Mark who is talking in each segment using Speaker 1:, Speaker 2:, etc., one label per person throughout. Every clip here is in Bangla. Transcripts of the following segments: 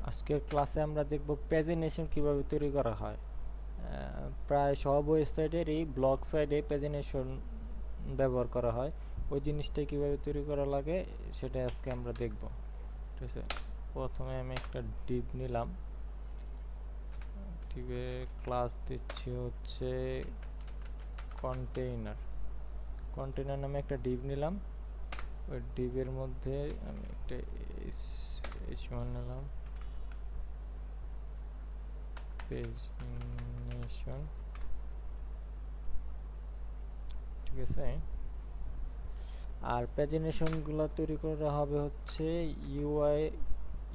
Speaker 1: আজকের ক্লাসে আমরা দেখব প্যাজিনেশন কিভাবে তৈরি করা হয়। প্রায় সব ওয়েবসাইটেরই ব্লগ সাইডে প্যাজিনেশন ব্যবহার করা হয়। ওই জিনিসটা কিভাবে তৈরি করা লাগে সেটা আজকে আমরা দেখব। ঠিক আছে, প্রথমে আমি একটা ডিভ নিলাম। ডিভে ক্লাস দিচ্ছি হচ্ছে কন্টেইনার। কন্টেইনার নামে একটা ডিভ নিলাম। ওই ডিভের মধ্যে আমি একটা h1 নিলাম, প্যাজিনেশন। ঠিক আছে, আর প্যাজিনেশনগুলো তৈরি করা হবে হচ্ছে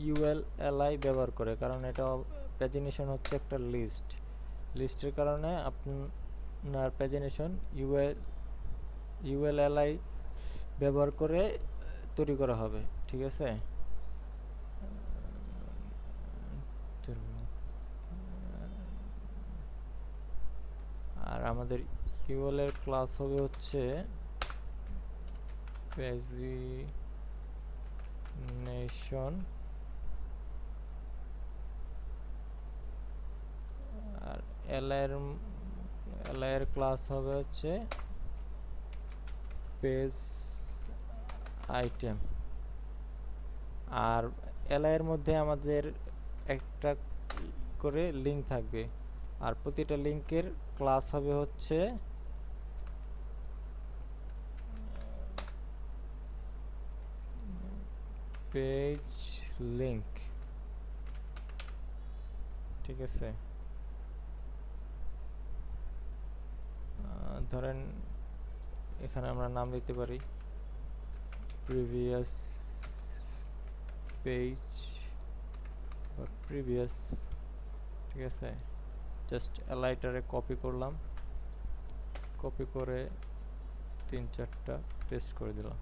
Speaker 1: ইউএলএলআই ব্যবহার করে, কারণ এটা প্যাজিনেশন হচ্ছে একটা লিস্টের কারণে আপনার প্যাজিনেশন ইউএলএলআই ব্যবহার করে তৈরি করা হবে। ঠিক আছে, আর আমাদের ইউএল এর ক্লাস হবে হচ্ছে প্যাজিনেশন, আর এলআই এর ক্লাস হবে হচ্ছে পেজ আইটেম। আর এলআই এর মধ্যে আমাদের একটা করে লিঙ্ক থাকবে, আর প্রতিটা লিঙ্কের ক্লাস হবে হচ্ছে পেজ লিঙ্ক। ঠিক আছে, ধরেন এখানে আমরা নাম দিতে পারি প্রিভিয়াস পেজ বা প্রিভিয়াস। ঠিক আছে, জাস্ট এলাইটারে কপি করলাম, কপি করে 3-4টা পেস্ট করে দিলাম।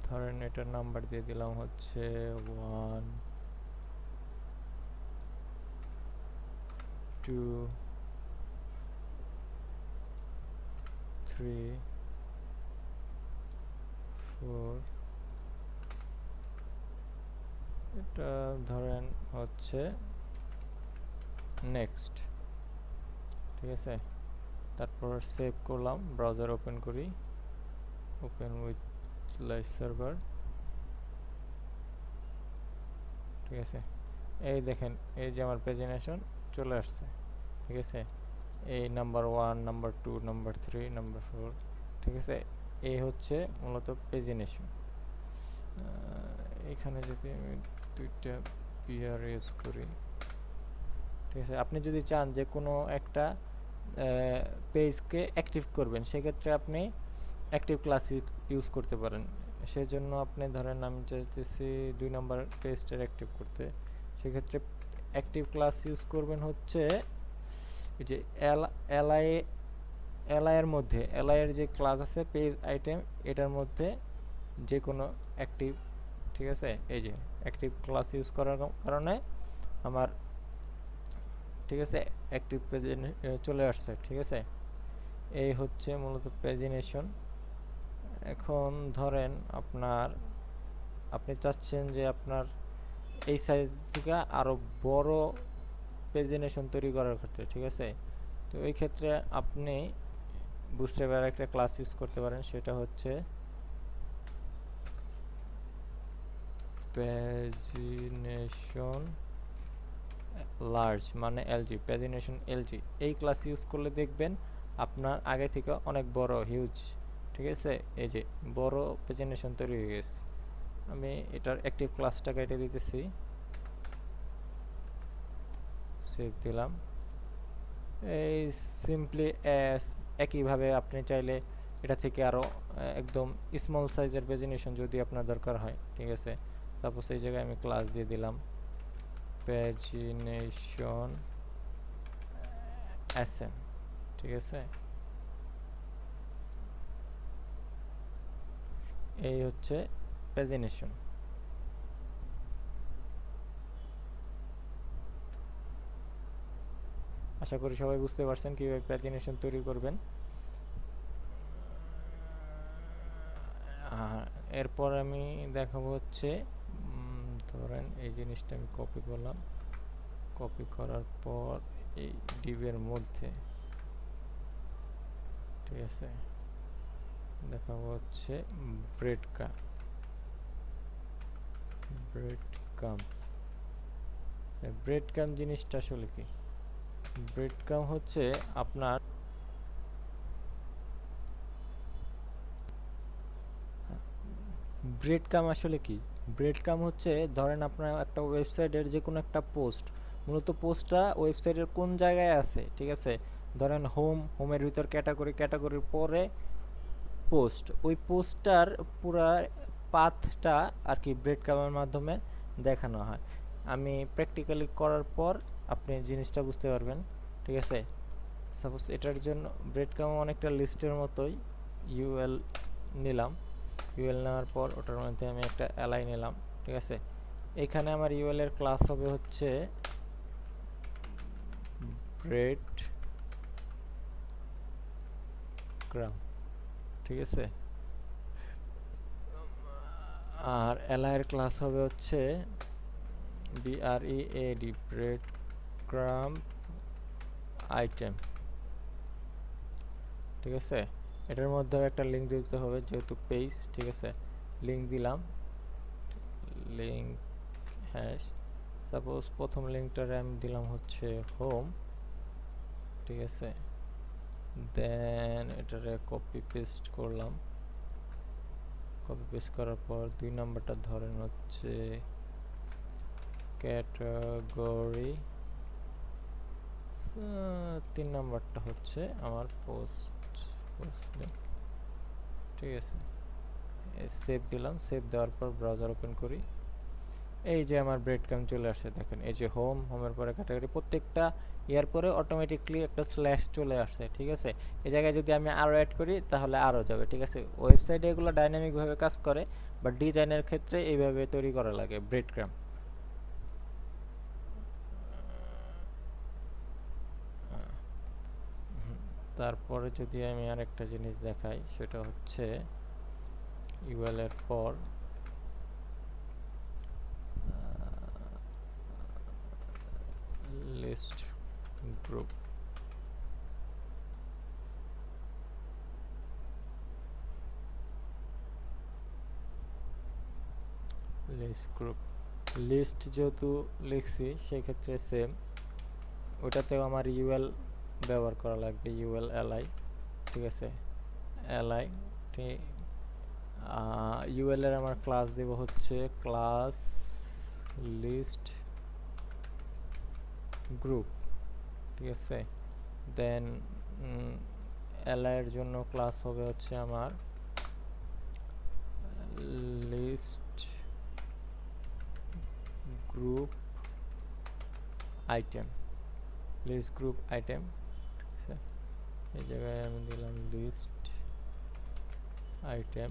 Speaker 1: ধরেন এটার নাম্বার দিয়ে দিলাম হচ্ছে 1 2 3 4। এটা ধরেন হচ্ছে নেক্সট। ঠিক আছে, তারপর সেভ করলাম, ব্রাউজার ওপেন করি, ওপেন উইথ লাইভ সার্ভার। ঠিক আছে, এই দেখেন এই যে আমার প্রেজেন্টেশন চলে আসছে। ঠিক আছে, এই নাম্বার 1, নাম্বার 2, নাম্বার 3, নাম্বার 4। ঠিক আছে, এই হচ্ছে মূলত প্রেজেন্টেশন। এখানে যদি আমি 2টা পিআর ইউজ করি, ঠিক আছে, আপনি যদি চান যে কোনো একটা পেজকে অ্যাক্টিভ করবেন, সেক্ষেত্রে আপনি অ্যাক্টিভ ক্লাস ইউজ করতে পারেন। সেজন্য আপনি ধরেন আমি চাইতেছি 2 নম্বর পেজটার অ্যাক্টিভ করতে, সেক্ষেত্রে অ্যাক্টিভ ক্লাস ইউজ করবেন হচ্ছে এই যে এলআই এর মধ্যে, এলআই এর যে ক্লাস আছে পেজ আইটেম, এটার মধ্যে যে কোনো অ্যাক্টিভ। ঠিক আছে, এই যে অ্যাক্টিভ ক্লাস ইউজ করার কারণে আমার ঠিক আছে অ্যাক্টিভ পেজে চলে আসছে। ঠিক আছে, এই হচ্ছে মূলত প্রেজেন্টেশন। এখন ধরেন আপনি চাচ্ছেন যে আপনার এই সাইজ থেকে আরও বড় প্রেজেন্টেশন তৈরি করার ক্ষেত্রে, ঠিক আছে, তো এই ক্ষেত্রে আপনি বুস্ট্র্যাপের একটা ক্লাস ইউজ করতে পারেন, সেটা হচ্ছে প্যাজিনেশন লার্জ, মানে এলজি, প্যাজিনেশন এলজি। এই ক্লাস ইউজ করলে দেখবেন আপনার আগে থেকে অনেক বড় হিউজ, ঠিক আছে, এই যে বড় প্রেজেন্টেশন তৈরি হয়ে গেছে। আমি এটার অ্যাক্টিভ ক্লাসটা কেটে দিতেছি, সেভ দিলাম। এই সিম্পলি একইভাবে আপনি চাইলে এটা থেকে আরও একদম স্মল সাইজের প্রেজেন্টেশন যদি আপনার দরকার হয়, ঠিক আছে, সাপোজ এই জায়গায় আমি ক্লাস দিয়ে দিলাম প্যাজিনেশন এসএম। ঠিক আছে, এই হচ্ছে প্যাজিনেশন। আশা করি সবাই বুঝতে পারছেন কিভাবে প্যাজিনেশন তৈরি করবেন। এরপর আমি দেখাবো হচ্ছে ধরেন এই জিনিসটা আমি কপি করলাম, কপি করার পর এই ডিভের মধ্যে, ঠিক আছে, দেখাবো হচ্ছে ব্রেড কাম। ব্রেড কাম জিনিসটা আসলে কি? ব্রেড কাম হচ্ছে আপনার ব্রেড কাম আসলে কি? ব্রেড কাম হচ্ছে ধরেন আপনার একটা ওয়েবসাইটের যে কোনো একটা পোস্ট, মূলত পোস্টটা ওয়েবসাইটের কোন জায়গায় আছে, ঠিক আছে, ধরেন হোমের ভিতর ক্যাটাগরি, ক্যাটাগরির পরে পোস্ট, ওই পোস্টটার পুরা পাথটা আর কি ব্রেড কামের মাধ্যমে দেখানো হয়। আমি প্র্যাকটিক্যালি করার পর আপনি জিনিসটা বুঝতে পারবেন, ঠিক আছে। সাপোজ এটার জন্য ব্রেড কাম অনেকটা লিস্টের মতোই, ইউএল নিলাম, ইউএল নেওয়ার পর ওটার মধ্যে আমি একটা অ্যালাই নিলাম, ঠিক আছে। এখানে আমার ইউএল এর ক্লাস হবে হচ্ছে ব্রেড ক্রাম, ঠিক আছে। আর অ্যালাই এর ক্লাস হবে হচ্ছে BREAD, ব্রেড ক্রাম আইটেম, ঠিক আছে। এটার মধ্যেও একটা লিঙ্ক দিতে হবে যেহেতু পেজ, ঠিক আছে। লিঙ্ক দিলাম, লিঙ্ক হ্যাশ, সাপোজ প্রথম লিঙ্কটারে আমি দিলাম হচ্ছে হোম, ঠিক আছে। দেন এটারে কপি পেস্ট করলাম, কপি পেস্ট করার পর 2 নাম্বারটা ধরেন হচ্ছে ক্যাটাগরি, 3 নাম্বারটা হচ্ছে আমার পোস্ট লিঙ্ক, ঠিক আছে। সেভ দিলাম, সেভ দেওয়ার পর ব্রাউজার ওপেন করি, এই যে আমার ব্রেড ক্রাম চলে আসছে, দেখেন এই যে হোমের পরে ক্যাটাগরি, প্রত্যেকটা ইয়ার পরে অটোমেটিকলি একটা স্ল্যাশ চলে আসছে, ঠিক আছে। এই জায়গায় যদি আমি আরও অ্যাড করি তাহলে আরও যাবে, ঠিক আছে। ওয়েবসাইটে এগুলো ডাইনামিকভাবে কাজ করে, বাট ডিজাইনের ক্ষেত্রে এইভাবে তৈরি করা লাগে ব্রেড ক্রাম। তারপরে যদি আমি আরেকটা জিনিস দেখাই, সেটা হচ্ছে ইউএল এর পর লিস্ট গ্রুপ, লিস্ট যেহেতু লিখছি সেক্ষেত্রে সেম, ওটাতেও আমার ইউএল ব্যবহার করা লাগবে, ইউএল এলআই, ঠিক আছে। এলআই ঠিক, ইউএল এর আমার ক্লাস দেব হচ্ছে ক্লাস লিস্ট গ্রুপ, ঠিক আছে। দেন এলআই এর জন্য ক্লাস হবে হচ্ছে আমার list group item, list group item, ঠিক আছে। এই জায়গায় আমি দিলাম লিস্ট আইটেম,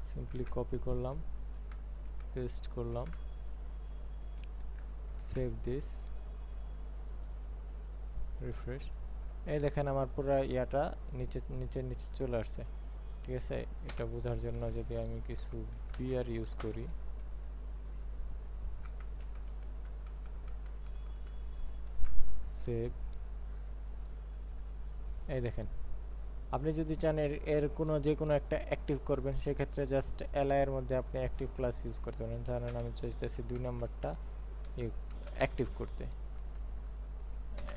Speaker 1: সিম্পলি কপি করলাম, পেস্ট করলাম, সেভ দিস, রিফ্রেশ। এই দেখেন আমার পুরো ইয়াটা নিচে নিচে নিচে চলে আসছে, ঠিক আছে। এটা বোঝার জন্য যদি আমি কিছু বিআর ইউজ করি, সেভ, এই দেখেন। আপনি যদি চান এর কোনো যে কোনো একটা অ্যাক্টিভ করবেন, সেক্ষেত্রে জাস্ট এলআই এর মধ্যে আপনি অ্যাক্টিভ ক্লাস ইউজ করতে পারেন। ধরেন আমি চাইতেছি 2 নাম্বারটা অ্যাক্টিভ করতে,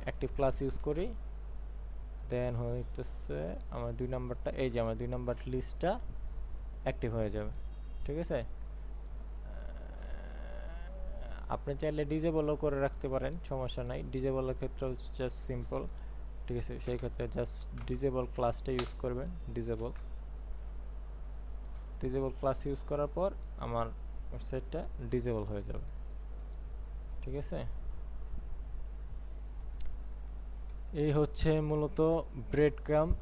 Speaker 1: অ্যাক্টিভ ক্লাস ইউজ করি, দেন হইতেছে আমার 2 নাম্বারটা, এই যে আমার 2 নাম্বার লিস্টটা অ্যাক্টিভ হয়ে যাবে, ঠিক আছে। আপনি চাইলে ডিজেবলও করে রাখতে পারেন, সমস্যা নাই। ডিজেবলের ক্ষেত্রেও জাস্ট সিম্পল, ঠিক আছে। সেই ক্ষেত্রে জাস্ট ডিজেবল ক্লাসটা ইউজ করবেন, ডিজেবল ক্লাস ইউজ করার পর আমার ওয়েবসাইটটা ডিজেবল হয়ে যাবে, ঠিক আছে। এই হচ্ছে মূলত ব্রেড ক্রাম্ব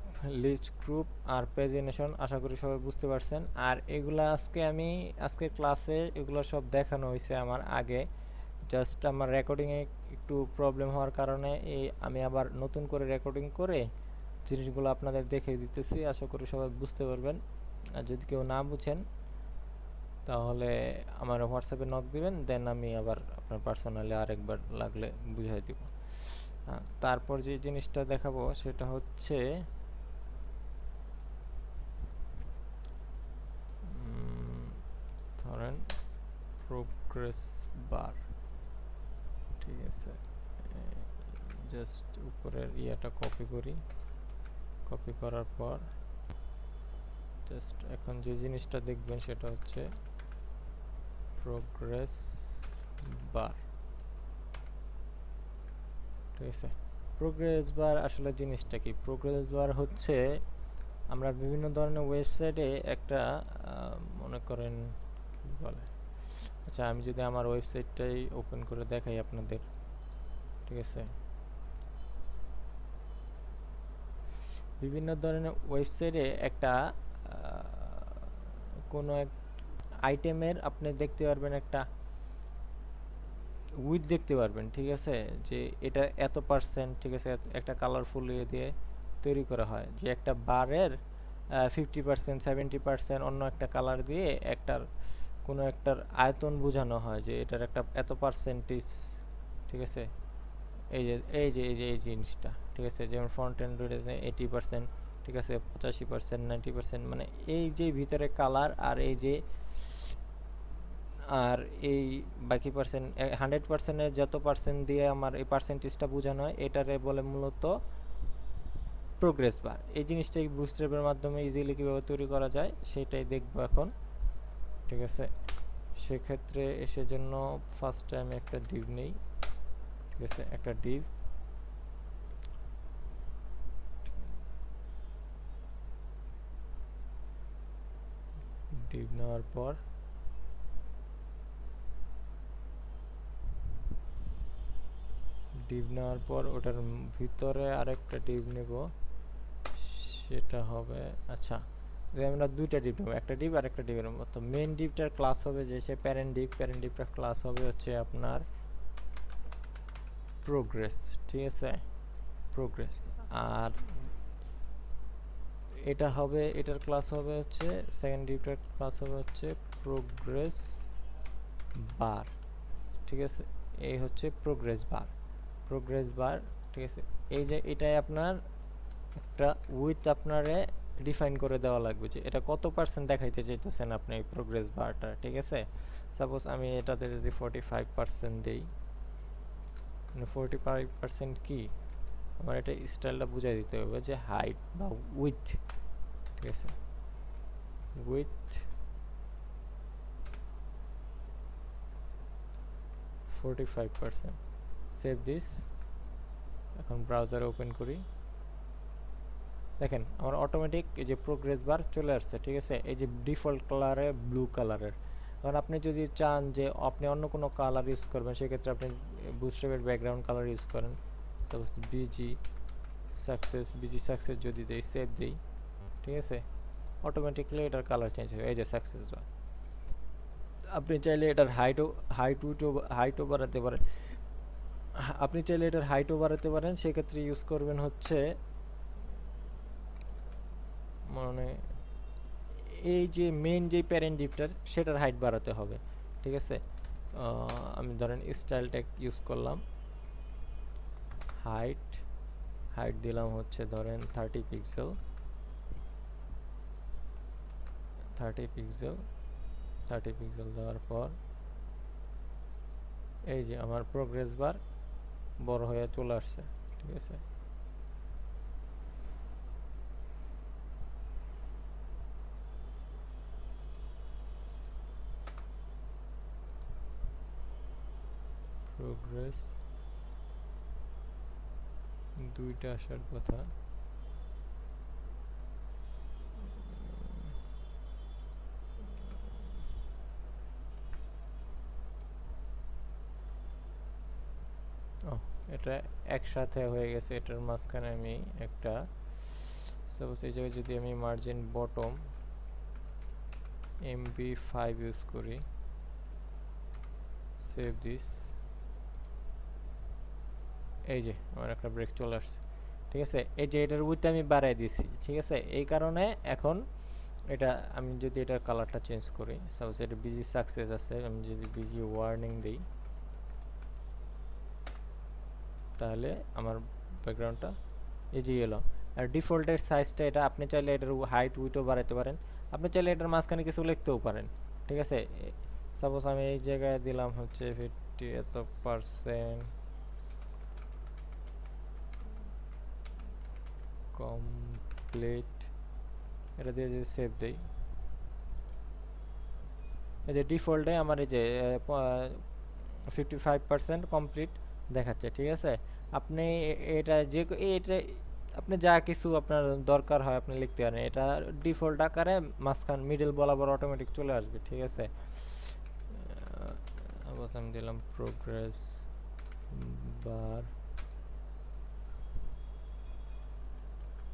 Speaker 1: লিস্ট গ্রুপ আর পেজিনেশন, আশা করি সবাই বুঝতে পারছেন। আর এগুলা আজকে ক্লাসে এগুলো সব দেখানো হয়েছে আমার আগে, জাস্ট আমার রেকর্ডিংয়ে একটু প্রবলেম হওয়ার কারণে আমি আবার নতুন করে রেকর্ডিং করে জিনিসগুলো আপনাদের দেখে দিতেছি, আশা করি সবাই বুঝতে পারবেন। আর যদি কেউ না বুঝেন তাহলে আমার হোয়াটসঅ্যাপে নক দিবেন, দেন আমি আবার আপনার পার্সোনালি আরেকবার লাগলে বুঝাই দিব। তারপর যে জিনিসটা দেখাবো সেটা হচ্ছে ধরেন প্রোগ্রেস বার, ঠিক আছে। জাস্ট উপরের ইয়াটা কপি করি, কপি করার পর জাস্ট এখন যে জিনিসটা দেখবেন সেটা হচ্ছে প্রোগ্রেস বার, ঠিক আছে। প্রোগ্রেস বার আসলে জিনিসটা কি? প্রোগ্রেস বার হচ্ছে আমরা বিভিন্ন ধরনের ওয়েবসাইটে একটা মনে করেন কি বলে, আচ্ছা আমি যদি আমার ওয়েবসাইটটাই ওপেন করে দেখাই আপনাদের, ঠিক আছে। বিভিন্ন ধরনের ওয়েবসাইটে একটা কোনো এক আইটেমের আপনি দেখতে পারবেন একটা উইথ দেখতে পারবেন, ঠিক আছে, যে এটা এত পার্সেন্ট, ঠিক আছে, একটা কালারফুল ইয়ে দিয়ে তৈরি করা হয়, যে একটা বারের 50%, 70% অন্য একটা কালার দিয়ে কোনো একটার আয়তন বোঝানো হয়, যে এটার একটা এত পার্সেন্টেজ, ঠিক আছে। এই জিনিসটা, ঠিক আছে, যেমন ফ্রন্ট এন্ড 80%, ঠিক আছে, 85%, 90%, মানে এই যে ভিতরে কালার আর এই বাকি পার্সেন্ট 100%-এর যত পার্সেন্ট দিয়ে আমার এই পার্সেন্টেজটা বোঝানো হয়, এটারে বলে মূলত প্রোগ্রেস বার। এই জিনিসটাই বুটস্ট্র্যাপের মাধ্যমে ইজিলি কীভাবে তৈরি করা যায় সেটাই দেখবো এখন, ঠিক আছে। সেক্ষেত্রে সেজন্য ফার্স্ট টাইম একটা ডিভ নেই, ঠিক আছে, একটা ডিভ নেওয়ার পর ওটার ভিতরে আরেকটা ডিভ নেব, সেটা হবে, আচ্ছা আমরা দুইটা ডিভ নেব, একটা ডিভ আর একটা ডিভের মতো। মেইন ডিভটার ক্লাস হবে যে সে প্যারেন্ট ডিভটার ক্লাস হবে হচ্ছে আপনার প্রোগ্রেস, ঠিক আছে, প্রোগ্রেস। আর এটার ক্লাস হবে হচ্ছে সেকেন্ড ডিভটার ক্লাস হবে হচ্ছে প্রোগ্রেস বার, ঠিক আছে। এই হচ্ছে প্রোগ্রেস বার, ঠিক আছে। এই যে এটাই আপনার একটা উইথ আপনারে ডিফাইন করে দেওয়া লাগবে, যে এটা কত পার্সেন্ট দেখাইতে চাইতেছেন আপনি এই প্রোগ্রেস বারটা, ঠিক আছে। সাপোজ আমি এটাতে যদি 45% দিই, 45% কি, আমার এটা স্টাইলটা বুঝাই দিতে হবে যে হাইট বা উইথ, ঠিক আছে, উইথ 45%। সেভ দিস, এখন ব্রাউজারে ওপেন করি, দেখেন আমার অটোমেটিক এই যে প্রোগ্রেস বার চলে আসছে, ঠিক আছে। এই যে ডিফল্ট কালারে ব্লু কালারের। এখন আপনি যদি চান যে আপনি অন্য কোনো কালার ইউজ করবেন, সেক্ষেত্রে আপনি বুটস্ট্র্যাপের ব্যাকগ্রাউন্ড কালার ইউজ করেন, সাপোজ বিজি সাকসেস যদি দেই, সেভ দেই, ঠিক আছে, অটোমেটিকলি এটার কালার চেঞ্জ হবে, এই যে সাকসেস বার। আপনি চাইলে এটার হাইটও বাড়াতে পারেন, সেক্ষেত্রে ইউজ করবেন হচ্ছে মানে এই যে মেইন যে প্যারেন্ট ডিভটার সেটার হাইট বাড়াতে হবে, ঠিক আছে। আমি ধরেন স্টাইল ট্যাগ ইউজ করলাম, হাইট দিলাম হচ্ছে ধরেন 30 পিক্সেল, 30 পিক্সেল দেওয়ার পর এই যে আমার প্রোগ্রেস বার বড় হয়ে চলে আসছে, ঠিক আছে। প্রোগ্রেস দুইটা আসার কথা, এটা একসাথে হয়ে গেছে, এটার মাঝখানে আমি একটা সাপোজ এই জায়গায় যদি আমি মার্জিন বটম MB5 ইউজ করি, সেভ দিস, এই যে আমার একটা ব্রেক চলে আসছে। ঠিক আছে, এই যে এটার উইথ আমি বাড়াই দিছি। ঠিক আছে, এই কারণে এখন এটা আমি যদি এটার কালারটা চেঞ্জ করি, সাপোজ এটা বিজি সাকসেস আছে, আমি যদি বিজি ওয়ার্নিং দিই তাহলে আমার ব্যাকগ্রাউন্ডটা এই যে এলো। আর ডিফল্টের সাইজটা এটা, আপনি চাইলে এটার হাইট উইথও বাড়াতে পারেন, আপনি চাইলে এটার মাঝখানে কিছু লিখতেও পারেন। ঠিক আছে, সাপোজ আমি এই জায়গায় দিলাম হচ্ছে 50% কমপ্লিট, এটা দিয়ে যদি সেভ দেই, এই যে ডিফল্টে আমার এই যে 55% কমপ্লিট দেখাচ্ছে। ঠিক আছে, আপনি এটা যে এটা আপনি যা কিছু আপনার দরকার হয় আপনি লিখতে পারেন, এটা ডিফল্ট আকারে মাঝখান মিডল বরাবর অটোমেটিক চলে আসবে। ঠিক আছে, আবার আমি দিলাম প্রোগ্রেস বার।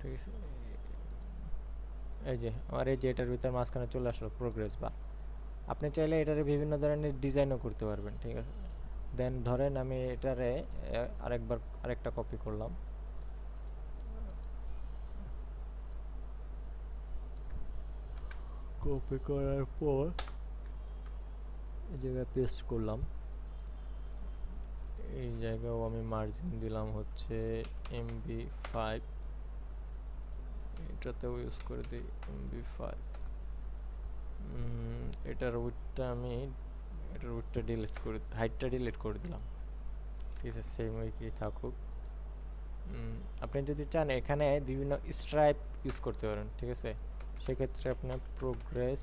Speaker 1: ঠিক আছে, এই যে আমার এই যে এটার ভিতর মাঝখানে চলে আসলো প্রোগ্রেস বার। আপনি চাইলে এটারে বিভিন্ন ধরনের ডিজাইনও করতে পারবেন। ঠিক আছে, দেন ধরেন আমি এটারে আরেকটা কপি করলাম, কপি করার পর এই জায়গায় পেস্ট করলাম, এই জায়গাও আমি মার্জিন দিলাম হচ্ছে MB5, এটাতেও ইউজ করে দিই MB5। এটার উইডটা ডিলিট করে, হাইটটা ডিলিট করে দিলাম। ঠিক আছে, সেম উইকই থাকুক। আপনি যদি চান এখানে বিভিন্ন স্ট্রাইপ ইউজ করতে পারেন। ঠিক আছে, সেক্ষেত্রে আপনার প্রোগ্রেস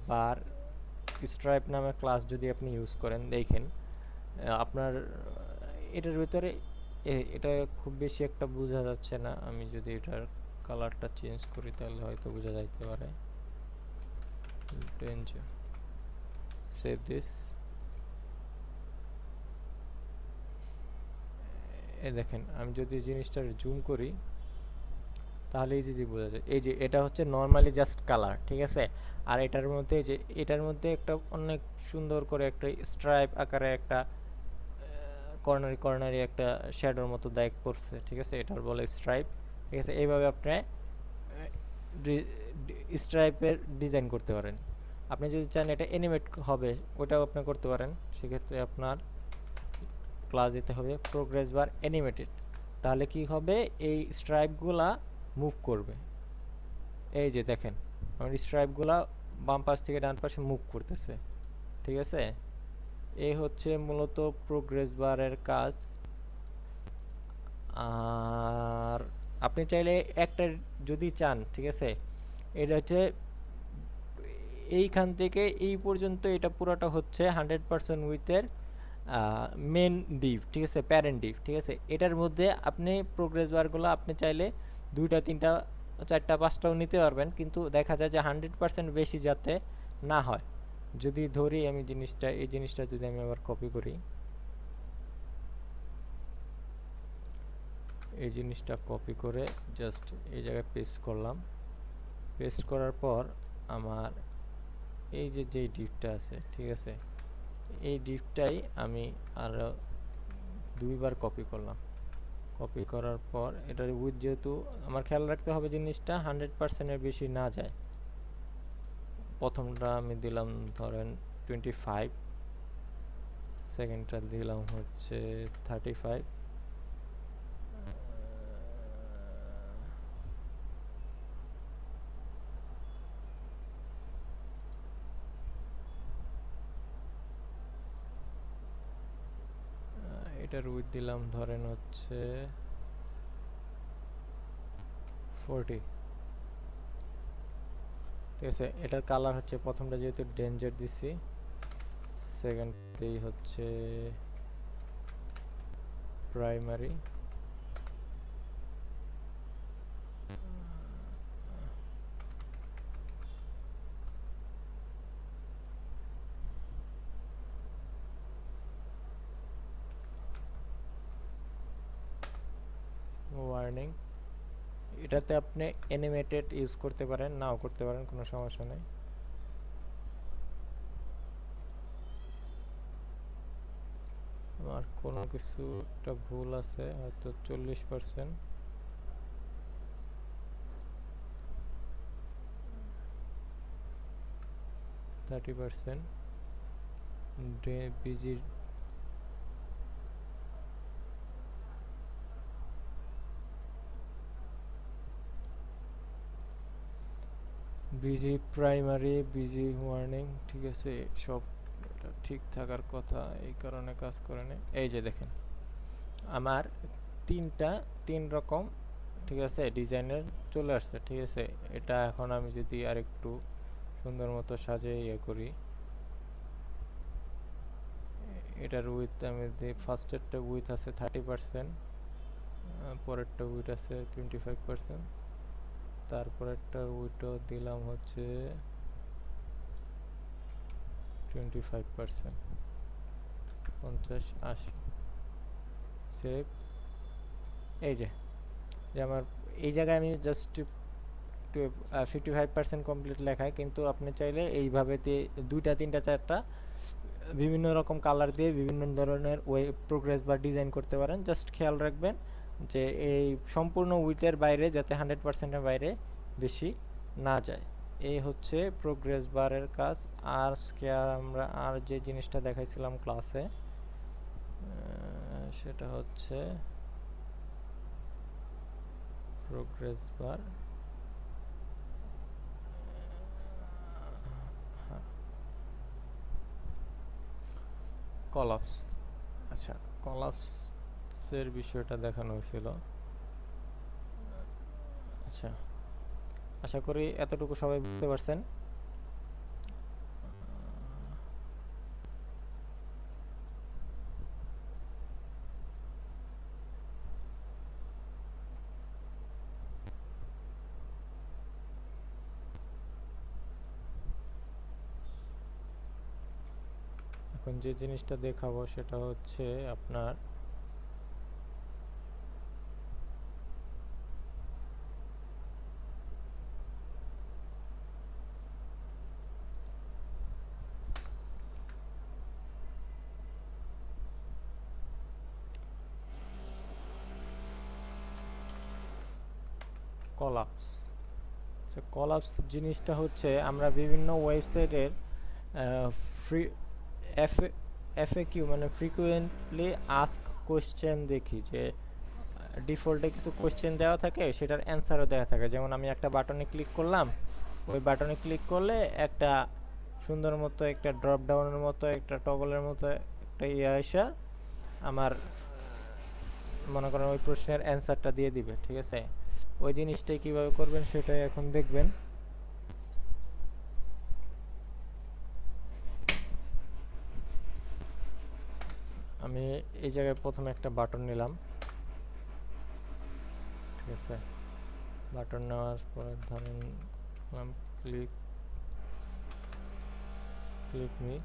Speaker 1: বার স্ট্রাইপ নামে ক্লাস যদি আপনি ইউজ করেন, দেখেন আপনার এটার ভিতরে এটা খুব বেশি একটা বোঝা যাচ্ছে না। আমি যদি এটার কালারটা চেঞ্জ করি তাহলে হয়তো বোঝা যাইতে পারে। সেভ দিস, এই দেখেন আমি যদি জিনিসটা জুম করি তাহলে এই যে বোঝা যায়, এই যে এটা হচ্ছে নর্মালি জাস্ট কালার। ঠিক আছে, আর এটার মধ্যে যে এটার মধ্যে একটা অনেক সুন্দর করে একটা স্ট্রাইপ আকারে একটা কর্নারি একটা শ্যাডোর মতো দাগ পড়ছে। ঠিক আছে, এটার বলে স্ট্রাইপ। ঠিক আছে, এইভাবে আপনি স্ট্রাইপের ডিজাইন করতে পারেন। আপনি যদি চান এটা অ্যানিমেট হবে ওটাও আপনি করতে পারেন। সেক্ষেত্রে আপনার ক্লাস দিতে হবে প্রোগ্রেস বার অ্যানিমেটেড, তাহলে কি হবে এই স্ট্রাইপগুলা মুভ করবে। এই যে দেখেন আমার স্ট্রাইপগুলা বাম পাশ থেকে ডান পাশে মুভ করতেছে। ঠিক আছে, এই হচ্ছে মূলত প্রোগ্রেস বারের কাজ। আর আপনি চাইলে একটা যদি চান, ঠিক আছে, এটা হচ্ছে এইখান থেকে এই পর্যন্ত এটা পুরোটা হচ্ছে 100% উইথের মেন ডিভ। ঠিক আছে, প্যারেন্ট ডিভ। ঠিক আছে, এটার মধ্যে আপনি প্রোগ্রেস বারগুলো আপনি চাইলে 2টা 3টা 4টা 5টাও নিতে পারবেন, কিন্তু দেখা যায় যে 100% বেশি যাতে না হয়। যদি ধরি আমি এই জিনিসটা যদি আমি আবার কপি করি, এই জিনিসটা কপি করে জাস্ট এই জায়গায় পেস্ট করলাম। পেস্ট করার পর আমার এই যে ডিভটা আছে, ঠিক আছে, এই ডিভটাই আমি আরও 2বার কপি করলাম। কপি করার পর এটার উইথ যেহেতু আমার খেয়াল রাখতে হবে জিনিসটা 100%-এর বেশি না যায়। প্রথমটা আমি দিলাম ধরেন 25, সেকেন্ডটা দিলাম হচ্ছে 35, এটার উইথ দিলাম ধরেন হচ্ছে 40। ঠিক আছে, এটার কালার হচ্ছে প্রথমটা যেহেতু ডেঞ্জার দিছি, সেকেন্ডতেই হচ্ছে প্রাইমারি, ওয়ার্নিং, এটাতে আপনি অ্যানিমেটেড ইউজ করতে পারেন, নাও করতে পারেন, কোনো সমস্যা নেই। আমার কোনো কিছু একটা ভুল আছে, হয়তো 40%। Busy busy primary, busy warning, ঠিক আছে, সব ঠিক থাকার কথা, এই কারণে কাজ করে না। এই যে দেখেন আমার তিন রকম, ঠিক আছে, ডিজাইনের চলে আসছে, ঠিক আছে। এটা এখন আমি যদি আরেকটু সুন্দর মতো সাজিয়ে ইয়ে করি, এটার উইথ আমি যদি ফার্স্টেরটা উইথ আছে 30%, পরেরটা উইথ আছে 25%, তারপরেরটা উইথও দিলাম হচ্ছে 25%, 50-80, সেভ। এই যে আমার এই জায়গায় আমি জাস্ট 55% কমপ্লিট লেখায়, কিন্তু আপনি চাইলে এইভাবে দিয়ে 2টা 3টা 4টা বিভিন্ন রকম কালার দিয়ে বিভিন্ন ধরনের প্রোগ্রেস বা ডিজাইন করতে পারেন। জাস্ট খেয়াল রাখবেন যে এই সম্পূর্ণ উইথের বাইরে যাতে 100%-এর বাইরে বেশি না যায়। এই হচ্ছে প্রোগ্রেস বারের কাজ। আজকে আমরা আর যে জিনিসটা দেখাইছিলাম ক্লাসে, সেটা হচ্ছে প্রোগ্রেস বার। কলাপস, আচ্ছা, কলাপসের বিষয়টা দেখানো হয়েছিল। আচ্ছা, আশা করি এতটুকু সবাই বুঝতে পারছেন। এখন যে জিনিসটা দেখাবো সেটা হচ্ছে আপনার কলাপস। কলাপস জিনিসটা হচ্ছে আমরা বিভিন্ন ওয়েবসাইটের ফ্রি এফএকিউ মানে ফ্রিকুয়েন্টলি আস্ক কোয়েশ্চেন দেখি, যে ডিফল্টে কিছু কোয়েশ্চেন দেওয়া থাকে, সেটার অ্যান্সারও দেওয়া থাকে। যেমন আমি একটা বাটনে ক্লিক করলাম, ওই বাটনে ক্লিক করলে একটা সুন্দর মতো একটা ড্রপ ডাউনের মতো একটা টগলের মতো একটা ইয়ে আসা আমার মনে করেন ওই প্রশ্নের অ্যান্সারটা দিয়ে দিবে, ঠিক আছে। ওই জিনিসটাই কিভাবে করবেন সেটাই এখন দেখবেন। আমি এই জায়গায় প্রথমে একটা বাটন নিলাম, ঠিক আছে। বাটন নেওয়ার পরে ধরেন ক্লিক মি,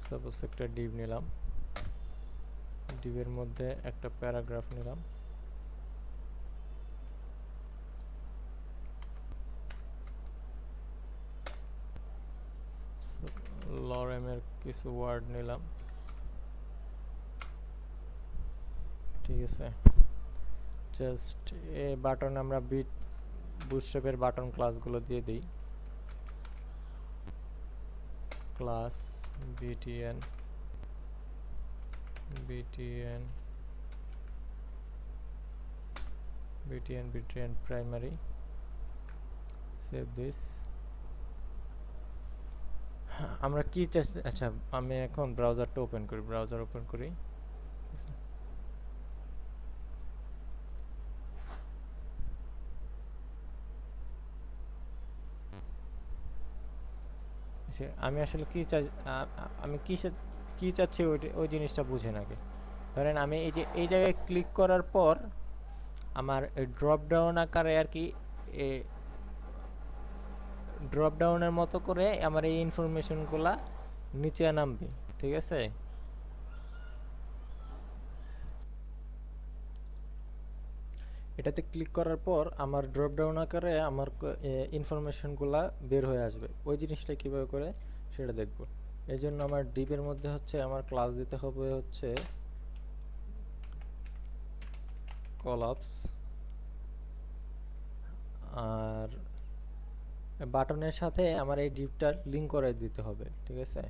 Speaker 1: সাপোজ একটা ডিভ নিলাম, ডিভের মধ্যে একটা প্যারাগ্রাফ নিলাম, লরেমের কিছু ওয়ার্ড নিলাম, ঠিক আছে। জাস্ট এই বাটন আমরা বুটস্ট্র্যাপের বাটন ক্লাসগুলো দিয়ে দিই। Class btn primary, save this। আমরা কি চাচ্ছি, আচ্ছা আমি এখন ব্রাউজারটা ওপেন করি, ব্রাউজার ওপেন করি। আমি আসলে কি চাই, আমি কি চাচ্ছি ওই জিনিসটা বুঝেন আগে। ধরেন আমি এই জায়গায় ক্লিক করার পর আমার ড্রপ ডাউন আকারে আর কি ড্রপ ডাউনের মতো করে আমার এই ইনফরমেশনগুলা নিচে নামবে, ঠিক আছে। এটাতে ক্লিক করার পর আমার ড্রপ ডাউন আকারে আমার ইনফরমেশনগুলা বের হয়ে আসবে। ওই জিনিসটা কীভাবে করে সেটা দেখব। এই জন্য আমার ডিপের মধ্যে হচ্ছে আমার ক্লাস দিতে হবে হচ্ছে কলাপস, আর বাটনের সাথে আমার এই ডিপটা লিঙ্ক করে দিতে হবে, ঠিক আছে।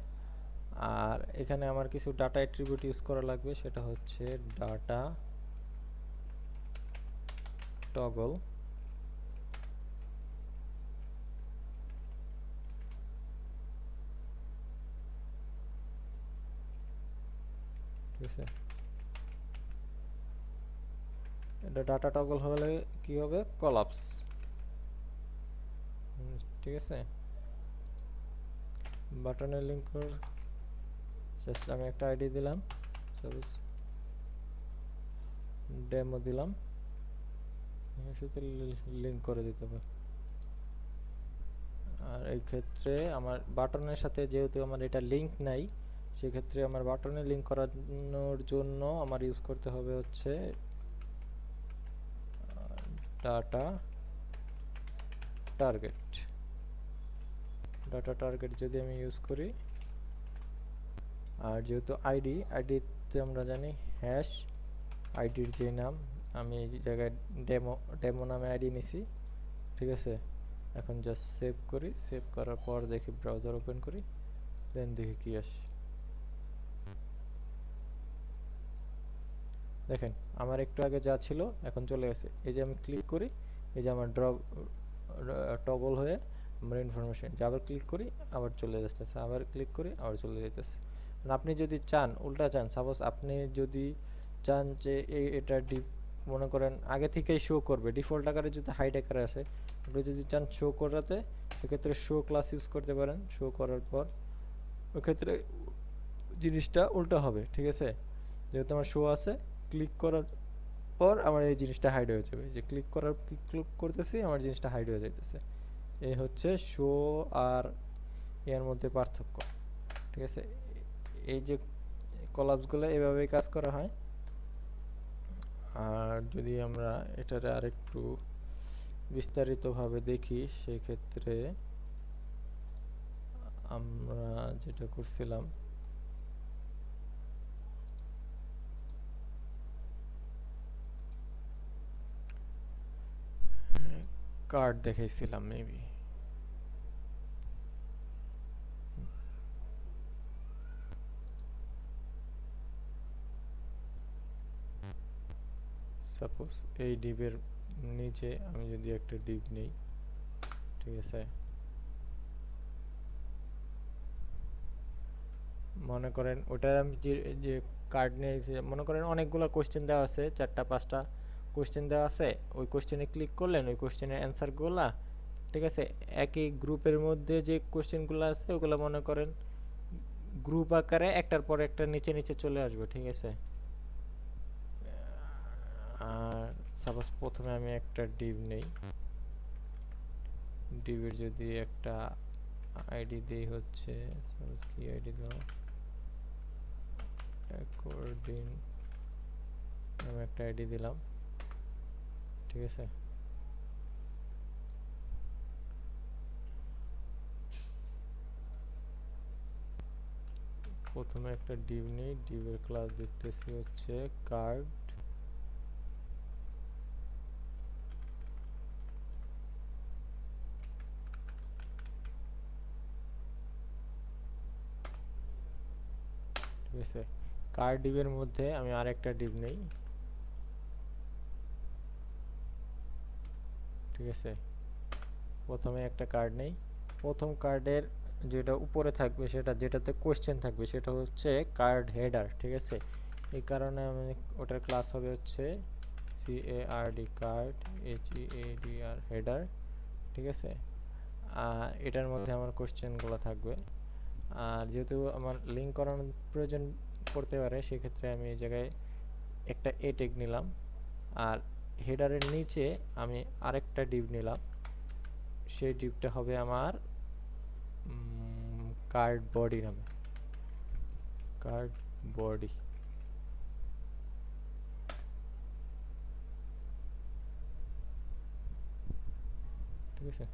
Speaker 1: আর এখানে আমার কিছু ডাটা অ্যাট্রিবিউট ইউজ করা লাগবে, সেটা হচ্ছে ডাটা টগল, ঠিক আছে। এটা ডাটা টগল হলে কি হবে, কলাপস, ঠিক আছে। বাটনের লিঙ্ক করে জাস্ট আমি একটা আইডি দিলাম, সাপোজ ডেমো দিলাম, শুধু লিঙ্ক করে দিতে হবে। আর এই ক্ষেত্রে আমার বাটনের সাথে যেহেতু আমার এটা লিঙ্ক নাই, সেক্ষেত্রে আমার বাটনে লিঙ্ক করানোর জন্য আমার ইউজ করতে হবে হচ্ছে ডাটা টার্গেট। ডাটা টার্গেট যদি আমি ইউজ করি, আর যেহেতু আইডিতে আমরা জানি হ্যাশ, আইডির যে নাম, আমি এই জায়গায় ডেমো নামে আইডি নিছি, ঠিক আছে। এখন জাস্ট সেভ করি, সেভ করার পর দেখি ব্রাউজার ওপেন করি, দেন দেখি কি আসে। দেখেন আমার একটু আগে যা ছিল এখন চলে গেছে। এই যে আমি ক্লিক করি, এই যে আমার টগল হয়ে আমার ইনফরমেশন, যে আবার ক্লিক করি আবার চলে যাচ্ছে, আবার ক্লিক করি আবার চলে যেতেছে। আপনি যদি চান, উল্টা চান, সাপোজ আপনি যদি চান যে এটা ডিপ মনে করেন আগে থেকেই শো করবে, ডিফল্ট আকারে যদি হাইড আকারে আসে, আপনি যদি চান শো করাতে, সেক্ষেত্রে শো ক্লাস ইউজ করতে পারেন। শো করার পর ওই ক্ষেত্রে জিনিসটা উল্টো হবে, ঠিক আছে। যেহেতু আমার শো আছে, ক্লিক করার পর আমার এই জিনিসটা হাইড হয়ে যাবে, যে ক্লিক করতেছি আমার জিনিসটা হাইড হয়ে যাইতেছে। এই হচ্ছে শো আর এর মধ্যে পার্থক্য, ঠিক আছে। এই যে কলাপসগুলো এভাবেই কাজ করা হয়। আর যদি আমরা এটার আরেকটু বিস্তারিতভাবে দেখি, সেক্ষেত্রে আমরা যেটা করছিলাম, কার্ড দেখাইছিলাম মেবি, সাপোজ এই ডিপের নিচে আমি যদি একটা ডিপ নেই, ঠিক আছে, মনে করেন ওটা আমি যে কার্ড নিয়েছি, মনে করেন অনেকগুলো কোশ্চেন দেওয়া আছে, 4টা 5টা কোশ্চেন দেওয়া আছে। ওই কোশ্চেনে ক্লিক করলেন, ওই কোশ্চেনের অ্যান্সারগুলা, ঠিক আছে, একই গ্রুপের মধ্যে যে কোশ্চেনগুলো আছে ওগুলো মনে করেন গ্রুপ আকারে একটার পর একটা নিচে নিচে চলে আসবে, ঠিক আছে। আর সাপোজ প্রথমে আমি একটা ডিপ নেই, ডিপের যদি একটা আইডি দেই হচ্ছে, সাপোজ কি আইডি দাও, অ্যাকর্ডিং আমি একটা আইডি দিলাম, ঠিক আছে। প্রথমে একটা ডিপ নেই, ডিপের ক্লাস দিতেছি হচ্ছে কার্ড, ঠিক আছে। কার্ড ডিপের মধ্যে আমি আরেকটা ডিপ নেই, ঠিক আছে। প্রথমে একটা কার্ড নেই, প্রথম কার্ডের যেটা উপরে থাকবে, সেটা যেটাতে কোশ্চেন থাকবে, সেটা হচ্ছে কার্ড হেডার, ঠিক আছে। এই কারণে আমি ওটার ক্লাস হবে হচ্ছে CARD, কার্ড HEADR, হেডার, ঠিক আছে। আর এটার মধ্যে আমার কোশ্চেনগুলো থাকবে। আর যেহেতু আমার লিঙ্ক করানোর প্রয়োজন পড়তে পারে, সেক্ষেত্রে আমি এই জায়গায় একটা এ ট্যাগ নিলাম। আর হেডারের নিচে আমি আরেকটা ডিপ নিলাম, সেই ডিপটা হবে আমার কার্ড বডি নামে, কার্ড বডি। ঠিক আছে,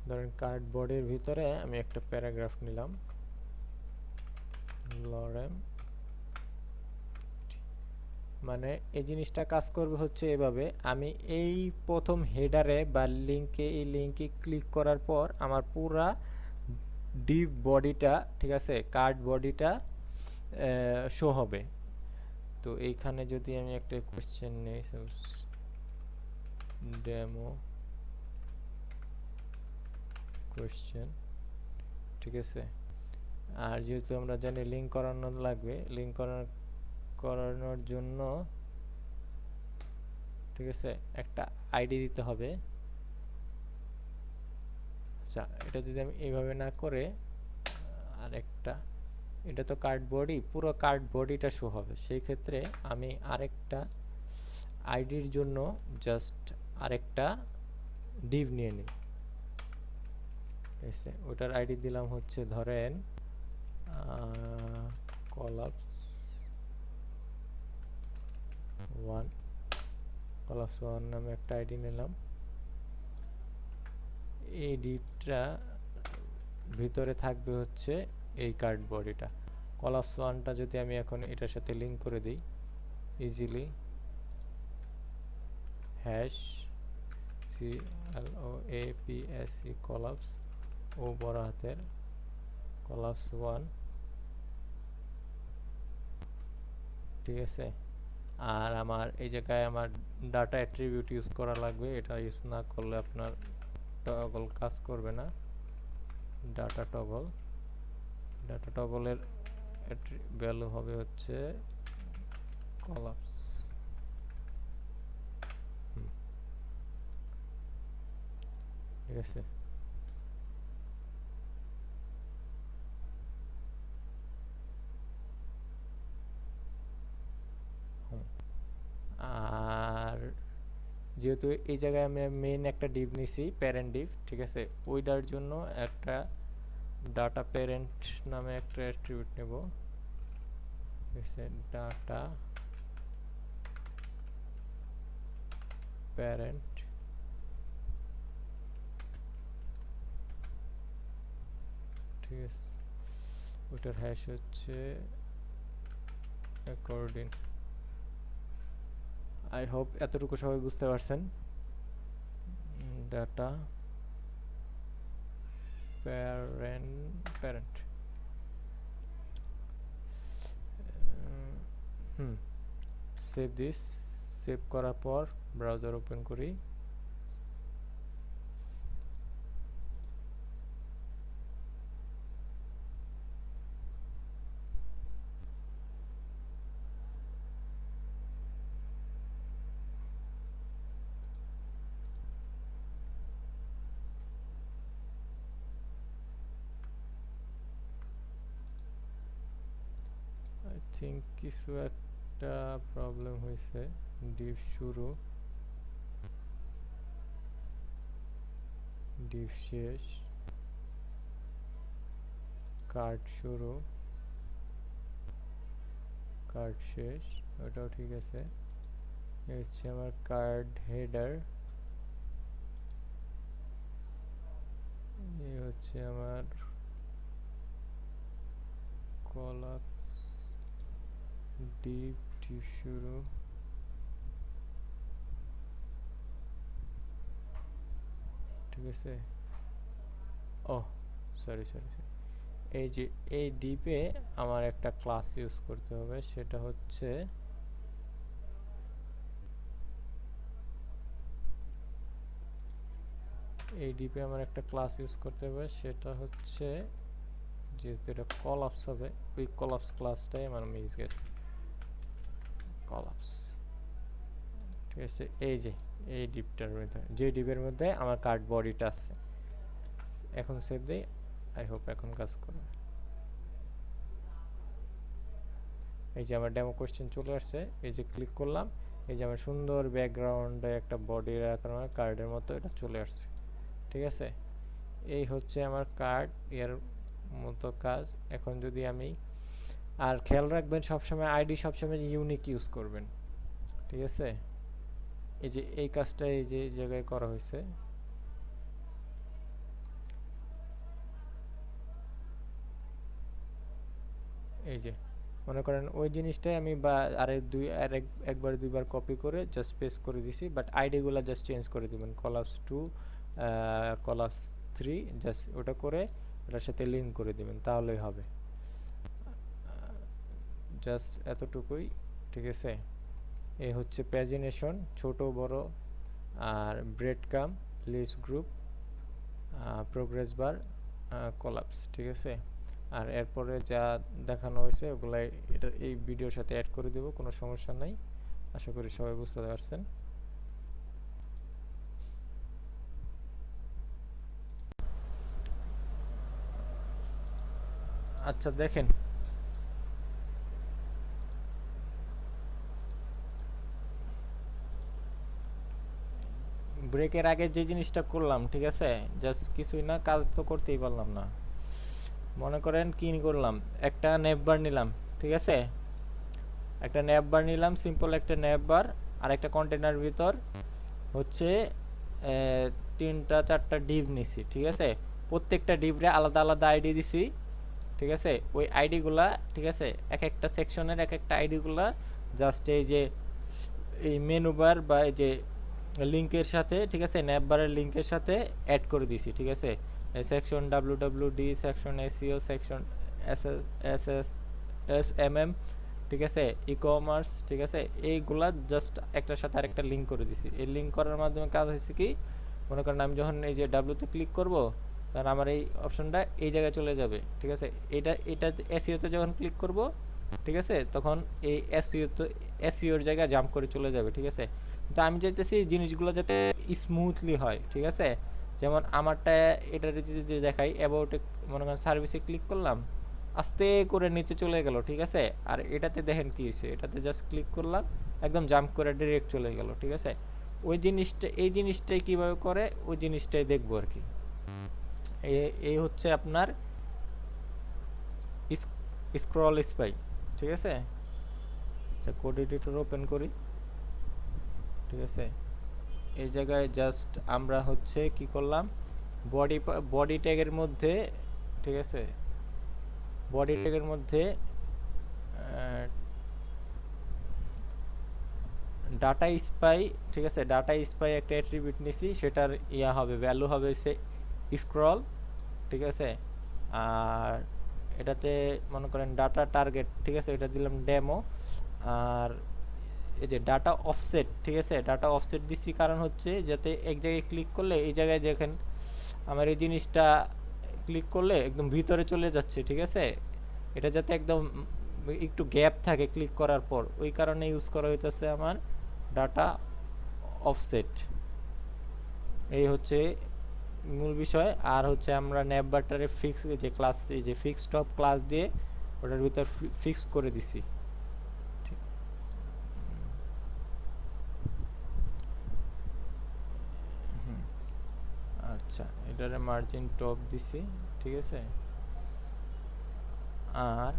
Speaker 1: ধরেন কার্ড বডির ভিতরে আমি একটা প্যারাগ্রাফ নিলাম, লরেম। মানে এই জিনিসটা কাজ করবে হচ্ছে এভাবে, আমি এই প্রথম হেডারে বা লিঙ্কে, এই লিঙ্কে ক্লিক করার পর আমার পুরা ডিভ বডিটা, ঠিক আছে, কার্ড বডিটা শো হবে। তো এইখানে যদি আমি একটা কোয়েশ্চেন নেই, ডেমো কোয়েশ্চেন, ঠিক আছে। আর যেহেতু আমরা জানি লিঙ্ক করানো লাগবে, লিঙ্ক করানোর জন্য, ঠিক আছে, একটা আইডি দিতে হবে। আচ্ছা, এটা যদি আমি এইভাবে না করে আরেকটা, এটা তো কার্ড বডি, পুরো কার্ড বডিটা শো হবে, সেই ক্ষেত্রে আমি আরেকটা আইডির জন্য জাস্ট আরেকটা ডিভ নিয়ে নিই। ঠিক আছে, ওটার আইডি দিলাম হচ্ছে ধরেন কলাপস 1, কলাপস 1 নামে একটা আইডি নিলাম। এই ডিভটা ভিতরে থাকবে হচ্ছে এই কার্ড বডিটা। কলাপস 1টা যদি আমি এখন এটার সাথে লিঙ্ক করে দিই ইজিলি, হ্যাশ CLOAPSE কলাপস, ও বড় হাতের, কলাপস 1, ঠিক আছে। আর আমার এই জায়গায় আমার ডাটা অ্যাট্রিবিউট ইউজ করা লাগবে, এটা ইউজ না করলে আপনার টগল কাজ করবে না। ডাটা টগল, ডাটা টগলের ভ্যালু হবে হচ্ছে কলাপস। ঠিক আছে, আর যেহেতু এই জায়গায় আমি মেইন একটা ডিভ নিছি, প্যারেন্ট ডিভ, ঠিক আছে, ওইটার জন্য একটা ডাটা প্যারেন্ট নামে একটা অ্যাট্রিবিউট নেব। ঠিক আছে, ডাটা প্যারেন্ট, ঠিক আছে, ওটার হ্যাশ হচ্ছে অ্যাকর্ডিং। আই হোপ এতটুকু সবাই বুঝতে পারছেন। Data parent, save this. Save করার পর ব্রাউজার ওপেন করি। আই থিঙ্ক কিছু একটা প্রবলেম হয়েছে। ডিভ শুরু, ডিভ শেষ, কার্ড শুরু, কার্ড শেষ, ওটাও ঠিক আছে। এই হচ্ছে আমার কার্ড হেডার, এই হচ্ছে আমার কলাপস ডিভ, ডিভ শুরু, ঠিক আছে। ও সরি সরি সরি, এই যে এই ডিপে আমার একটা ক্লাস ইউজ করতে হবে, সেটা হচ্ছে এই ডিপে আমার একটা ক্লাস ইউজ করতে হবে, সেটা হচ্ছে, যেহেতু এটা কলাপস হবে, ওই কলাপস ক্লাসটাই আমার মিস গেছে, কলাপস। ঠিক আছে, এই যে এই ডিপটার মধ্যে, যে ডিপের মধ্যে আমার কার্ড বডিটা আছে। এখন সেভ দেই, আই হোপ এখন কাজ করবে। এই যে আমার ডেমো কোশ্চেন চলে আসছে, এই যে ক্লিক করলাম, এই যে আমার সুন্দর ব্যাকগ্রাউন্ডে একটা বডি আকার কার্ডের মতো এটা চলে আসছে। ঠিক আছে, এই হচ্ছে আমার কার্ড এর মতো কাজ। এখন যদি আমি, আর খেয়াল রাখবেন সবসময় আইডি সবসময় ইউনিক ইউজ করবেন, ঠিক আছে? এই যে এই কাজটা এই যে জায়গায় করা হয়েছে, এই যে মনে করেন ওই জিনিসটাই আমি বা একবার দুইবার কপি করে জাস্ট পেস্ট করে দিছি, বাট আইডিগুলো জাস্ট চেঞ্জ করে দিবেন, কলাপস 2 কলাপস 3 জাস্ট ওটা করে এটার সাথে লিঙ্ক করে দিবেন, তাহলেই হবে। জাস্ট এতটুকুই, ঠিক আছে? এই হচ্ছে প্রেজেন্টেশন, ছোট বড়, আর breadcrumb, list group, progress bar, collapse, ঠিক আছে? আর এরপরে যা দেখানো হয়েছে ওগুলাই এটা এই ভিডিওর সাথে অ্যাড করে দেব, কোনো সমস্যা নাই। আশা করি সবাই বুঝতে পারছেন। আচ্ছা দেখেন, ব্রেকের আগে যে জিনিসটা করলাম, ঠিক আছে, জাস্ট কিছুই না, কাজ তো করতেই পারলাম না। মনে করেন কি করলাম, একটা নেভবার নিলাম, ঠিক আছে? একটা নেভবার নিলাম, সিম্পল একটা নেভবার, আর একটা কন্টেনার ভিতর হচ্ছে 3টা 4টা ডিভ নিছি, ঠিক আছে? প্রত্যেকটা ডিভরে আলাদা আলাদা আইডি দিছি, ঠিক আছে? ওই আইডিগুলা, ঠিক আছে, এক একটা সেকশনের এক একটা আইডিগুলা জাস্ট এই যে এই মেনু বার বা এই যে লিঙ্কের সাথে, ঠিক আছে, নেভবারের লিঙ্কের সাথে অ্যাড করে দিছি, ঠিক আছে? Section WWD, section SEO, section SMM, ঠিক আছে, ই কমার্স, ঠিক আছে? এইগুলা জাস্ট একটার সাথে আরেকটা লিঙ্ক করে দিছি। এই লিঙ্ক করার মাধ্যমে কাজ হয়েছে কি, মনে করেন আমি যখন এই যে ডাব্লুতে ক্লিক করব, তখন আমার এই অপশনটা এই জায়গায় চলে যাবে, ঠিক আছে? এটা এসইওতে যখন ক্লিক করব, ঠিক আছে, তখন এই এসইওর জায়গায় জাম্প করে চলে যাবে, ঠিক আছে? তো আমি চাইতেছি জিনিসগুলো যাতে স্মুথলি হয়, ঠিক আছে? যেমন আমারটা এটা যদি দেখাই, অ্যাবাউটে মনে করেন সার্ভিসে ক্লিক করলাম, আস্তে করে নিচে চলে গেল, ঠিক আছে? আর এটাতে দেখেন কি হয়েছে, এটাতে জাস্ট ক্লিক করলাম, একদম জাম্প করে ডাইরেক্ট চলে গেল, ঠিক আছে? ওই জিনিসটা, এই জিনিসটাই কিভাবে করে ওই জিনিসটাই দেখবো আর কি। এই হচ্ছে আপনার স্ক্রল স্পাই, ঠিক আছে? আচ্ছা, কোড এডিটর ওপেন করি, ঠিক আছে? এই জায়গায় জাস্ট আমরা হচ্ছে কি করলাম, বডি ট্যাগের মধ্যে, ঠিক আছে, বডি ট্যাগের মধ্যে ডাটা স্পাই, ঠিক আছে, ডাটা স্পাই একটা অ্যাট্রিবিউট নিছি, সেটার ইয়া হবে, ভ্যালু হবে সে স্ক্রল, ঠিক আছে? আর এটাতে মনে করেন ডাটা টার্গেট, ঠিক আছে, এটা দিলাম ডেমো। আর এই যে ডাটা অফসেট, ঠিক আছে, ডাটা অফসেট দিচ্ছি কারণ হচ্ছে যাতে এক জায়গায় ক্লিক করলে এই জায়গায় দেখেন আমার এই জিনিসটা ক্লিক করলে একদম ভিতরে চলে যাচ্ছে, ঠিক আছে? এটা যাতে একদম একটু গ্যাপ থাকে ক্লিক করার পর, ওই কারণে ইউজ করা হইতেছে আমার ডাটা অফসেট। এই হচ্ছে মূল বিষয়। আর হচ্ছে আমরা নেভবারটারে ফিক্স, যে ক্লাস, এই যে ফিক্স টপ ক্লাস দিয়ে ওটার ভিতর ফিক্স করে দিছি। আচ্ছা, এটারে মার্জিন টপ দিছি, ঠিক আছে? আর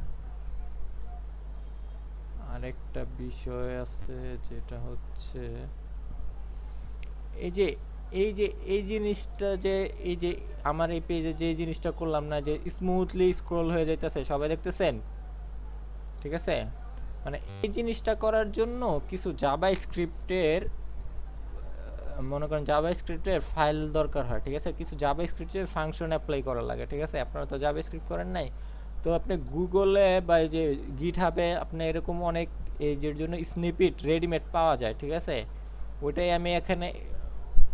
Speaker 1: আরেকটা বিষয় আছে যেটা হচ্ছে এই যে এই জিনিসটা, যে এই যে আমার এই পেজে যে জিনিসটা করলাম না, যে স্মুথলি স্ক্রল হয়ে যাইতেছে, সবাই দেখতেছেন, ঠিক আছে? মানে এই জিনিসটা করার জন্য কিছু জাভা স্ক্রিপ্টের, মনে করেন জাভা স্ক্রিপ্টের ফাইল দরকার হয়, ঠিক আছে? কিছু জাভা স্ক্রিপ্টের ফাংশন অ্যাপ্লাই করা লাগে, ঠিক আছে? আপনারা তো জাভা স্ক্রিপ্ট করেন নাই, তো আপনি গুগলে বা এই যে গিটহাবে আপনি এরকম অনেক এই যে জন্য স্নিপিট রেডিমেড পাওয়া যায়, ঠিক আছে? ওইটাই আমি এখানে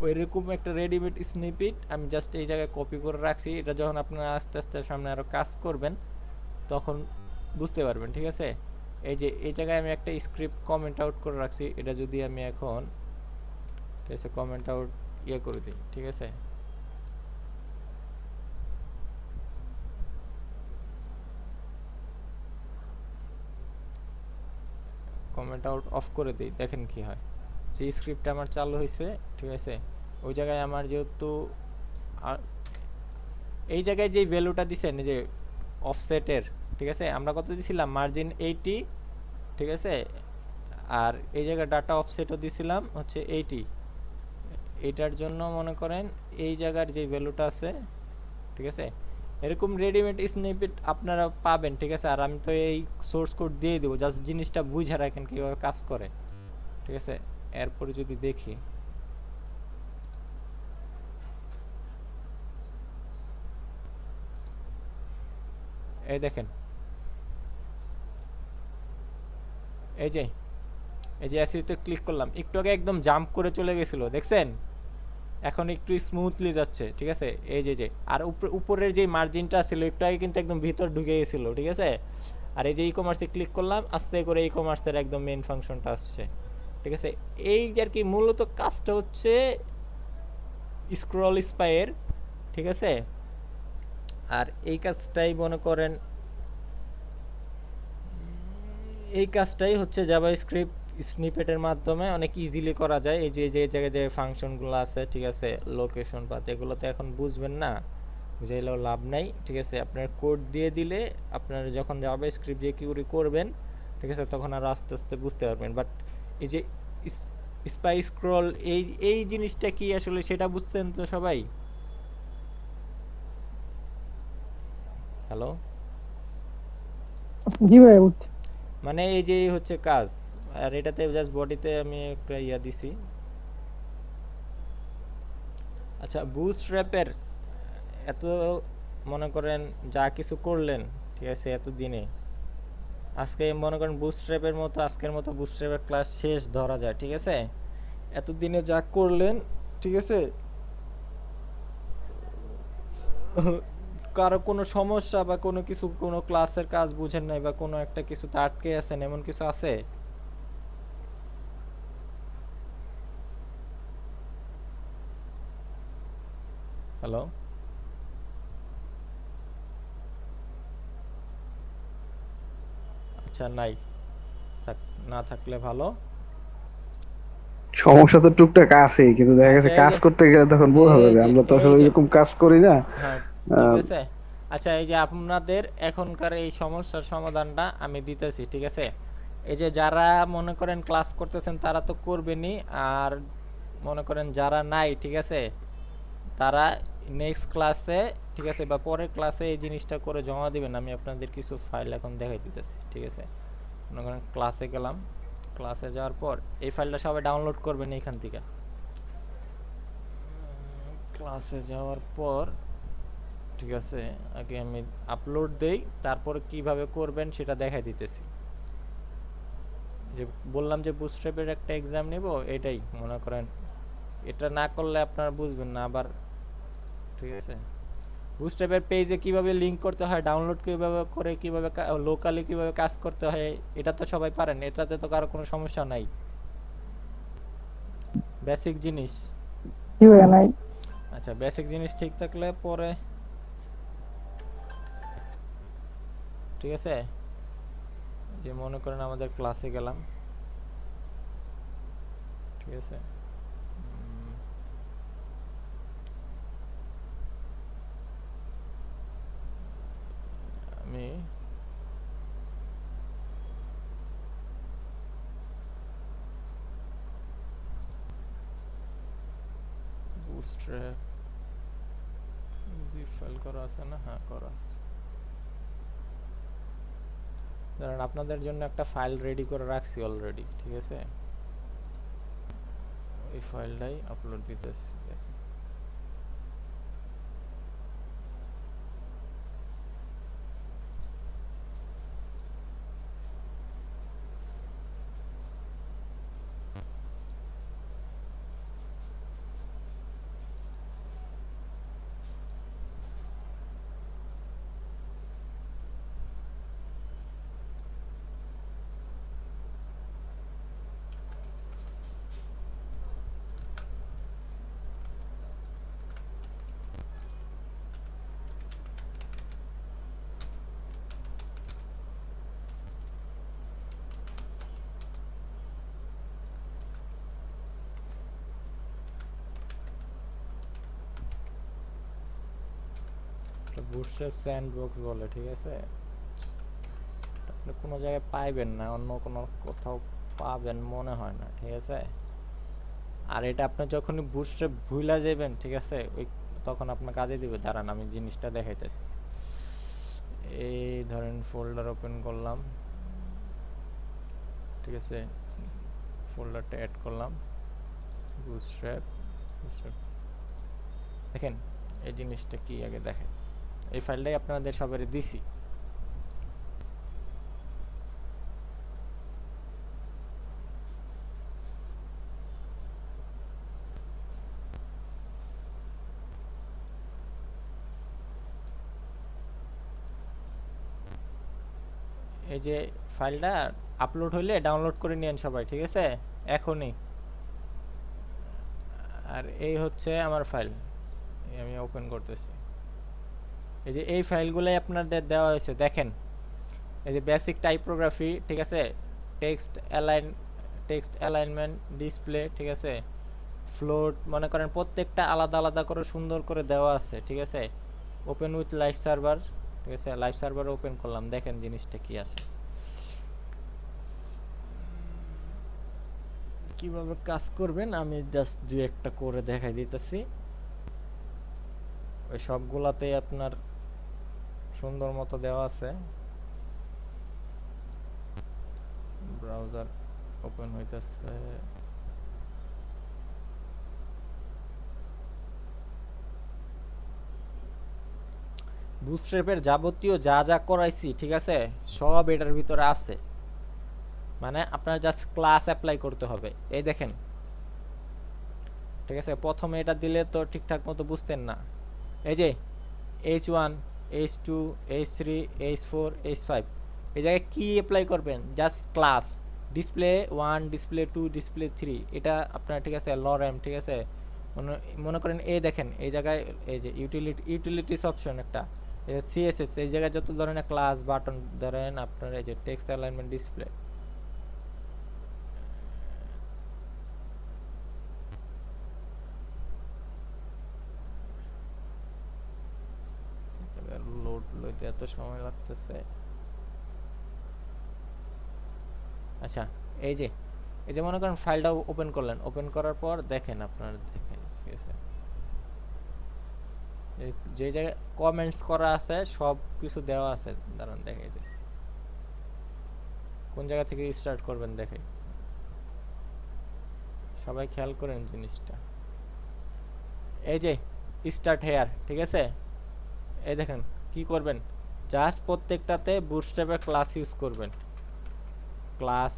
Speaker 1: ওইরকম একটা রেডিমেড স্নিপিট আমি জাস্ট এই জায়গায় কপি করে রাখছি। এটা যখন আপনারা আস্তে আস্তে সামনে আরও কাজ করবেন তখন বুঝতে পারবেন, ঠিক আছে? এই যে এই জায়গায় আমি একটা স্ক্রিপ্ট কমেন্ট আউট করে রাখছি, এটা যদি আমি এখন, ঠিক আছে, কমেন্ট আউট ইয়ে করে দিই, ঠিক আছে, কমেন্ট আউট অফ করে দিই, দেখেন কি হয়। যে স্ক্রিপ্টটা আমার চালু হয়েছে, ঠিক আছে, ওই জায়গায় আমার যেহেতু এই জায়গায় যে ভ্যালুটা দিছেন যে অফসেটের, ঠিক আছে, আমরা কত দিছিলাম মার্জিন 80, ঠিক আছে, আর এই জায়গায় ডাটা অফসেটও দিছিলাম হচ্ছে 80। এটার জন্য মনে করেন এই জায়গার যে ভ্যালুটা আছে, ঠিক আছে, এরকম রেডিমেড স্নিপেট আপনারা পাবেন, ঠিক আছে। আর আমি তো এই সোর্স কোড দিয়ে দেবো, জাস্ট জিনিসটা বুঝে রাখেন কীভাবে কাজ করে, ঠিক আছে। এরপরে যদি দেখি, এই দেখেন, এই যে অ্যাসিতে ক্লিক করলাম, একটু আগে একদম জাম্প করে চলে গেছিল, দেখছেন, এখন একটু স্মুথলি যাচ্ছে, ঠিক আছে। এই যে আর উপরের যে মার্জিনটা ছিল একটু আগে কিন্তু একদম ভিতর ঢুকে গেছিলো, ঠিক আছে। আর এই যে ই কমার্সে ক্লিক করলাম, আস্তে করে ই কমার্সের একদম মেন ফাংশনটা আসছে, ঠিক আছে। এই আর কি মূলত কাজটা হচ্ছে স্ক্রল স্পাইয়ের, ঠিক আছে। আর এই কাজটাই মনে করেন, এই কাজটাই হচ্ছে জাভাস্ক্রিপ্ট স্নিপেটের মাধ্যমে অনেক ইজিলি করা যায়। এই যে জায়গায় যে ফাংশনগুলো আছে, ঠিক আছে, লোকেশন পাথ, এগুলো তো এখন বুঝবেন না, বুঝাইলেও লাভ নাই, ঠিক আছে। আপনার কোড দিয়ে দিলে আপনার যখন জাভাস্ক্রিপ্ট যে কিউরি করবেন, ঠিক আছে, তখন আরও আস্তে আস্তে বুঝতে পারবেন। বাট এই যে স্পাই স্ক্রল, এই জিনিসটা কি আসলে সেটা বুঝতেন তো সবাই? হ্যালো,
Speaker 2: জি ভাই,
Speaker 1: মানে এই যে হচ্ছে কাজ। আর এটাতে জাস্ট বডিতে আমি একটা ইয়া দিছি। আচ্ছা, বুটস্ট্র্যাপের এত মনে করেন যা কিছু করলেন, ঠিক আছে, এত দিনে, আজকে মনে করেন বুটস্ট্র্যাপের মতো আজকের মতো বুটস্ট্র্যাপের ক্লাস শেষ ধরা যায়, ঠিক আছে। এত দিনে যা করলেন, ঠিক আছে, কারো কোনো সমস্যা বা কোনো কিছু, কোনো ক্লাসের কাজ বুঝেন নাই বা কোনো একটা কিছুতে আটকে আছেন, এমন কিছু আছে? হ্যালো, আচ্ছা, নাই, থাক, না থাকলে ভালো।
Speaker 3: সমস্যা তো টুকটাক আছেই, কিন্তু দেখা
Speaker 1: আচ্ছা,
Speaker 3: গেছে কাজ করতে গেলে তখন বোঝা
Speaker 1: এই
Speaker 3: যাবে,
Speaker 1: যে
Speaker 3: আমরা তো
Speaker 1: এই
Speaker 3: আসলে
Speaker 1: যে
Speaker 3: এরকম কাজ করি না।
Speaker 1: হ্যাঁ, ঠিক
Speaker 3: আহ,
Speaker 1: আছে। আচ্ছা, এই যে আপনাদের এখনকার এই সমস্যার সমাধানটা আমি দিতেছি, ঠিক আছে। এই যে যারা মনে করেন ক্লাস করতেছেন তারা তো করবেনই, আর মনে করেন যারা নাই, ঠিক আছে, তারা নেক্সট ক্লাসে, ঠিক আছে, বা পরের ক্লাসে এই জিনিসটা করে জমা দিবেন। আমি আপনাদের কিছু ফাইল এখন দেখাই দিতেছি, ঠিক আছে। মনে করেন ক্লাসে গেলাম, ক্লাসে যাওয়ার পর এই ফাইলটা সবাই ডাউনলোড করবেন এইখান থেকে। ক্লাসে যাওয়ার পর, ঠিক আছে, আগে আমি আপলোড দেই, তারপর কিভাবে করবেন সেটা দেখাই দিতেছি। যে বললাম যে বুটস্ট্র্যাপের একটা এক্সাম নেব, এটাই মনে করেন, এটা না করলে আপনারা বুঝবেন না আবার, ঠিক আছে। বুটস্ট্র্যাপের পেজে কিভাবে লিংক করতে হয়, ডাউনলোড কিভাবে করে, কিভাবে লোকালি কিভাবে কাজ করতে হয়, এটা তো সবাই পারেন, এটাতে তো কারো কোনো সমস্যা নাই, বেসিক জিনিস।
Speaker 2: জি ভাই, নাই।
Speaker 1: আচ্ছা, বেসিক জিনিস ঠিক থাকলে পরে, ঠিক আছে, যে মনে করেন আমাদের ক্লাসে গেলাম, ঠিক আছে, আমি বুটস্ট্র্যাপ জিপ ফাইল করা আছে না? হ্যাঁ, করা আছে। ধরেন আপনাদের জন্য একটা ফাইল রেডি করে রাখছি অলরেডি, ঠিক আছে, এই ফাইলটাই আপলোড দিতেছি। বুটস্ট্র্যাপ স্যান্ডবক্স বলে, ঠিক আছে? আপনি কোনো জায়গায় পাইবেন না, অন্য কোনো কোথাও পাবেন মনে হয় না, ঠিক আছে? আর এটা আপনি যখনই বুটস্ট্র্যাপ ভুলা যাবেন, ঠিক আছে, ওই তখন আপনার কাজে দিবে। দাঁড়ান আমি জিনিসটা দেখাইতেছি। এই ধরেন ফোল্ডার ওপেন করলাম, ঠিক আছে, ফোল্ডারটা অ্যাড করলাম, বুটস্ট্র্যাপ। দেখেন এই জিনিসটা কি আগে দেখেন, এই ফাইলটাই আপনাদের সবাই দিছি। এই যে ফাইলটা আপলোড হইলে ডাউনলোড করে নিয়েন সবাই, ঠিক আছে, এখনই। আর এই হচ্ছে আমার ফাইল, আমি ওপেন করতেছি। এই যে এই ফাইলগুলোই আপনাদের দেওয়া হয়েছে, দেখেন। এই যে বেসিক টাইপোগ্রাফি, ঠিক আছে, টেক্সট অ্যালাইনমেন্ট, ডিসপ্লে, ঠিক আছে, ফ্লোট, মনে করেন প্রত্যেকটা আলাদা আলাদা করে সুন্দর করে দেওয়া আছে, ঠিক আছে। ওপেন উইথ লাইভ সার্ভার, ঠিক আছে, লাইভ সার্ভার ওপেন করলাম, দেখেন জিনিসটা কি আছে, কিভাবে কাজ করবেন আমি জাস্ট দুই একটা করে দেখাই দিতেছি। ওই সবগুলাতেই আপনার সুন্দর মতো দেওয়া আছে। ব্রাউজার ওপেন হইতেছে, বুটস্ট্র্যাপের যাবতীয় যা যা করাইছি, ঠিক আছে, সব এটার ভিতরে আছে। মানে আপনার জাস্ট ক্লাস অ্যাপ্লাই করতে হবে। এই দেখেন, ঠিক আছে, প্রথমে এটা দিলে তো ঠিকঠাক মতো বুঝতেন না। এই যে H1, H2, H3, H4, H5, এই জায়গায় কি অ্যাপ্লাই করবেন? Just class, display 1, display 2, display 3, এটা আপনার, ঠিক আছে, লরেম, ঠিক আছে। মনে করেন এই দেখেন এই জায়গায় এই যে ইউটিলিটিস অপশন একটা, সিএসএস, এই জায়গায় যত ধরনের ক্লাস বাটন ধরেন আপনার, এই যে টেক্সট অ্যালাইনমেন্ট, ডিসপ্লে, লোড লইতে এত সময় লাগতেছে। আচ্ছা, এই যে মনে করেন ফাইলটা ওপেন করলেন, ওপেন করার পর দেখেন আপনার, দেখেন, ঠিক আছে, যে জায়গায় কমেন্টস করা আছে সব কিছু দেওয়া আছে। দাঁড়ান দেখাই দিচ্ছি, কোন জায়গা থেকে স্টার্ট করবেন দেখাই, সবাই খেয়াল করেন জিনিসটা। এই যে স্টার্ট হেয়ার, ঠিক আছে, এই দেখেন কি করবেন, জাস্ট প্রত্যেকটাতে বুটস্ট্র্যাপের ক্লাস ইউজ করবেন। ক্লাস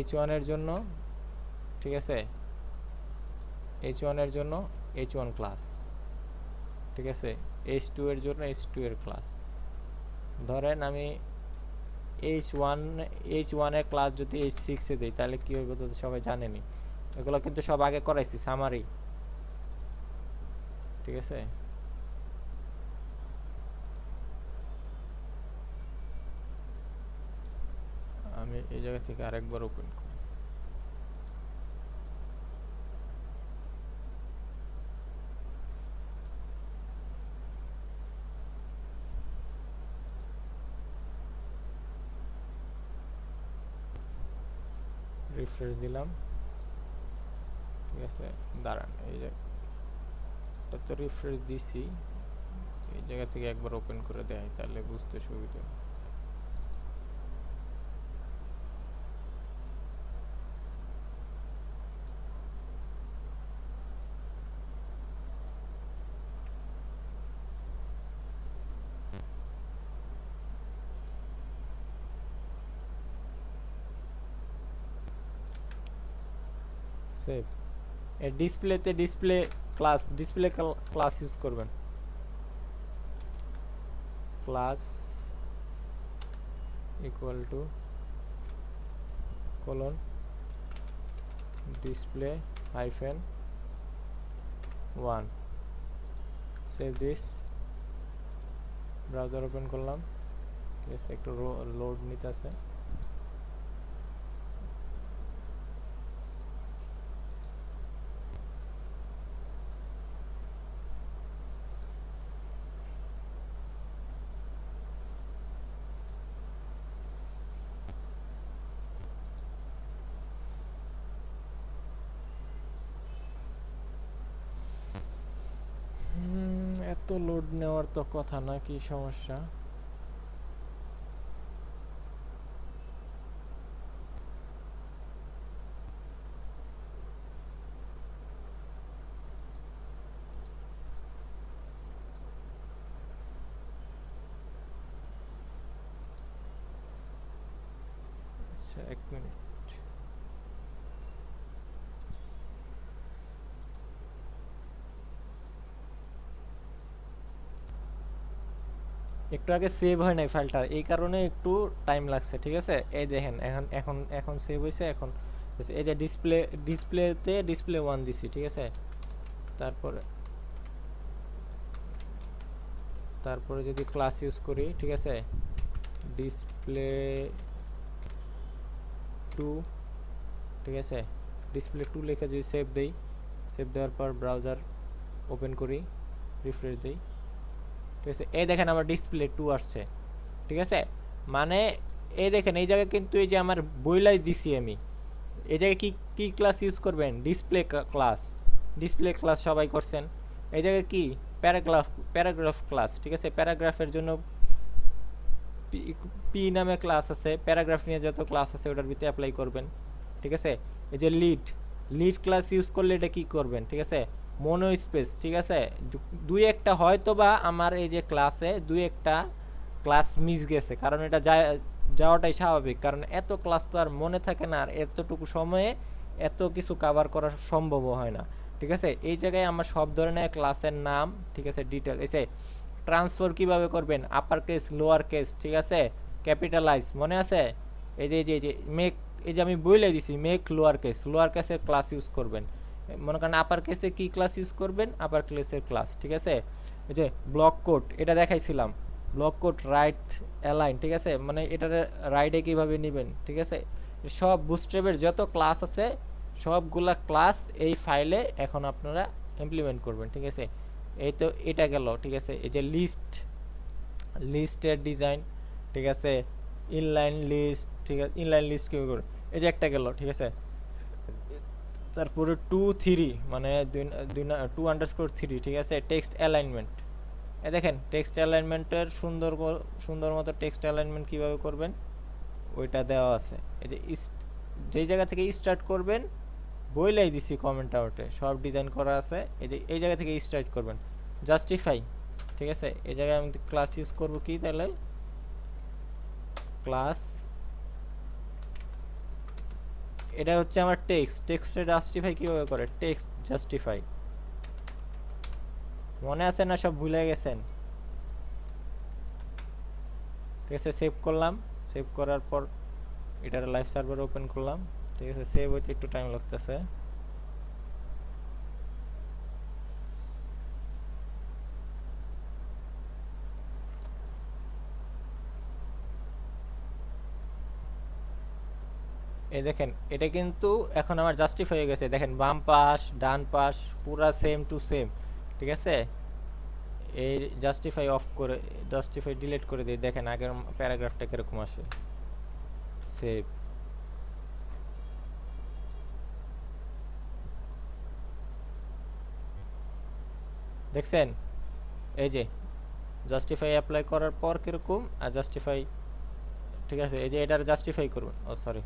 Speaker 1: H1 এর জন্য, ঠিক আছে, H1 এর জন্য H1 ক্লাস, ঠিক আছে, H2 এর জন্য H2 এর ক্লাস। ধরেন আমি H1 এর ক্লাস যদি H6 এ দেই তাহলে কি হবে তো সবাই জানেনি। এগুলো কিন্তু সব আগে করাইছি, সামারি, ঠিক আছে। আমি এই জায়গা থেকে আরেকবার ওপেন করি, রিফ্রেশ দিলাম, ঠিক আছে। দাঁড়ান, এই যে তো রিফ্রেশ দিছি, এই জায়গা থেকে একবার ওপেন করে দেয় তাহলে বুঝতে সুবিধা। সেভ। এই ডিসপ্লেতে ডিসপ্লে ক্লাস ইউজ করবেন। Class equal to colon display hyphen 1, save this. Browser open করলাম, ঠিক আছে, একটু লোড নিতে আছে। তো লোড নেওয়ার তো কথা না, কি সমস্যা? আচ্ছা, 1 মিনিট। একটু আগে সেভ হয় নাই ফাইলটা, এই কারণে একটু টাইম লাগছে, ঠিক আছে? এই দেখেন এখন এখন এখন সেভ হয়েছে। এখন এই যে ডিসপ্লেতে ডিসপ্লে 1 দিছি, ঠিক আছে? তারপরে তারপরে যদি ক্লাস ইউজ করি, ঠিক আছে, ডিসপ্লে 2, ঠিক আছে, ডিসপ্লে 2 লিখে যদি সেভ দেই, সেভ দেওয়ার পর ব্রাউজার ওপেন করি, রিফ্রেশ দিই, ঠিক আছে, এই দেখেন আমার ডিসপ্লে 2 আসছে, ঠিক আছে? মানে এই দেখেন এই জায়গায় কিন্তু এই যে আমার বইলাই দিছি আমি, এই জায়গায় কি কি ক্লাস ইউজ করবেন? Display class. ডিসপ্লে ক্লাস সবাই করছেন। এই জায়গায় কি প্যারাগ্রাফ ক্লাস, ঠিক আছে? প্যারাগ্রাফের জন্য পি নামে ক্লাস আছে, প্যারাগ্রাফ নিয়ে যত ক্লাস আছে ওটার ভিতরে অ্যাপ্লাই করবেন, ঠিক আছে? এই যে লিড ক্লাস ইউজ করলে এটা কি করবেন, ঠিক আছে? মনো স্পেস, ঠিক আছে? দুই একটা হয়তো বা আমার এই যে ক্লাসে দুই একটা ক্লাস মিস গেছে, কারণ এটা যাওয়াটাই স্বাভাবিক, কারণ এত ক্লাস তো আর মনে থাকে না, আর এতটুকু সময়ে এত কিছু কভার করা সম্ভবও হয় না, ঠিক আছে? এই জায়গায় আমার সব ধরনের ক্লাসের নাম, ঠিক আছে, ডিটেল, এসে ট্রান্সফার কিভাবে করবেন, আপার কেস, লোয়ার কেস, ঠিক আছে, ক্যাপিটালাইজ, মনে আছে? এই যে মেক, এই যে আমি বলে দিছি মেক লোয়ার কেসের ক্লাস ইউজ করবেন। মনে করেন আপার কেসে কি ক্লাস ইউজ করবেন? আপার কেসের ক্লাস, ঠিক আছে? এই যে ব্লক কোড, এটা দেখাইছিলাম, ব্লক কোড রাইট অ্যালাইন, ঠিক আছে, মানে এটার রাইটে কিভাবে নেবেন, ঠিক আছে? সব বুটস্ট্র্যাপের যত ক্লাস আছে সবগুলা ক্লাস এই ফাইলে এখন আপনারা ইমপ্লিমেন্ট করবেন, ঠিক আছে? এই তো এটা গেল, ঠিক আছে? এই যে লিস্টের ডিজাইন, ঠিক আছে, ইনলাইন লিস্ট, ঠিক আছে, ইনলাইন লিস্ট কীভাবে করবেন, এই যে একটা গেল, ঠিক আছে? তারপরে 2 3 মানে 2_3, ঠিক আছে, টেক্সট অ্যালাইনমেন্ট। এ দেখেন টেক্সট অ্যালাইনমেন্টের সুন্দর মতো টেক্সট অ্যালাইনমেন্ট কীভাবে করবেন ওইটা দেওয়া আছে। এই যে যেই জায়গা থেকে স্টার্ট করবেন বইলাই দিছি কমেন্ট আউটে, সব ডিজাইন করা আছে। এই যে এই জায়গা থেকে স্টার্ট করবেন, জাস্টিফাই, ঠিক আছে? এই জায়গায় আমি ক্লাস ইউজ করব কি, তাহলে ক্লাস, এটা হচ্ছে আমার টেক্সটে জাস্টিফাই কীভাবে করে, টেক্সট জাস্টিফাই, মনে আছে না? সব ভুলে গেছেন, ঠিক আছে? সেভ করলাম, সেভ করার পর এটার লাইভ সার্ভার ওপেন করলাম, ঠিক আছে? সেভ হইতে একটু টাইম লাগতেছে। এই দেখেন এটা কিন্তু এখন আমার জাস্টিফাই হয়ে গেছে, দেখেন বাম পাশ ডান পাশ পুরা সেম টু সেম, ঠিক আছে? এই জাস্টিফাই অফ করে, জাস্টিফাই ডিলিট করে দিই, দেখেন আগের প্যারাগ্রাফটা কিরকম আসে। সেভ, দেখছেন? এই যে জাস্টিফাই অ্যাপ্লাই করার পর কিরকম, আর জাস্টিফাই, ঠিক আছে? এই যে এটার জাস্টিফাই করবেন, ও সরি,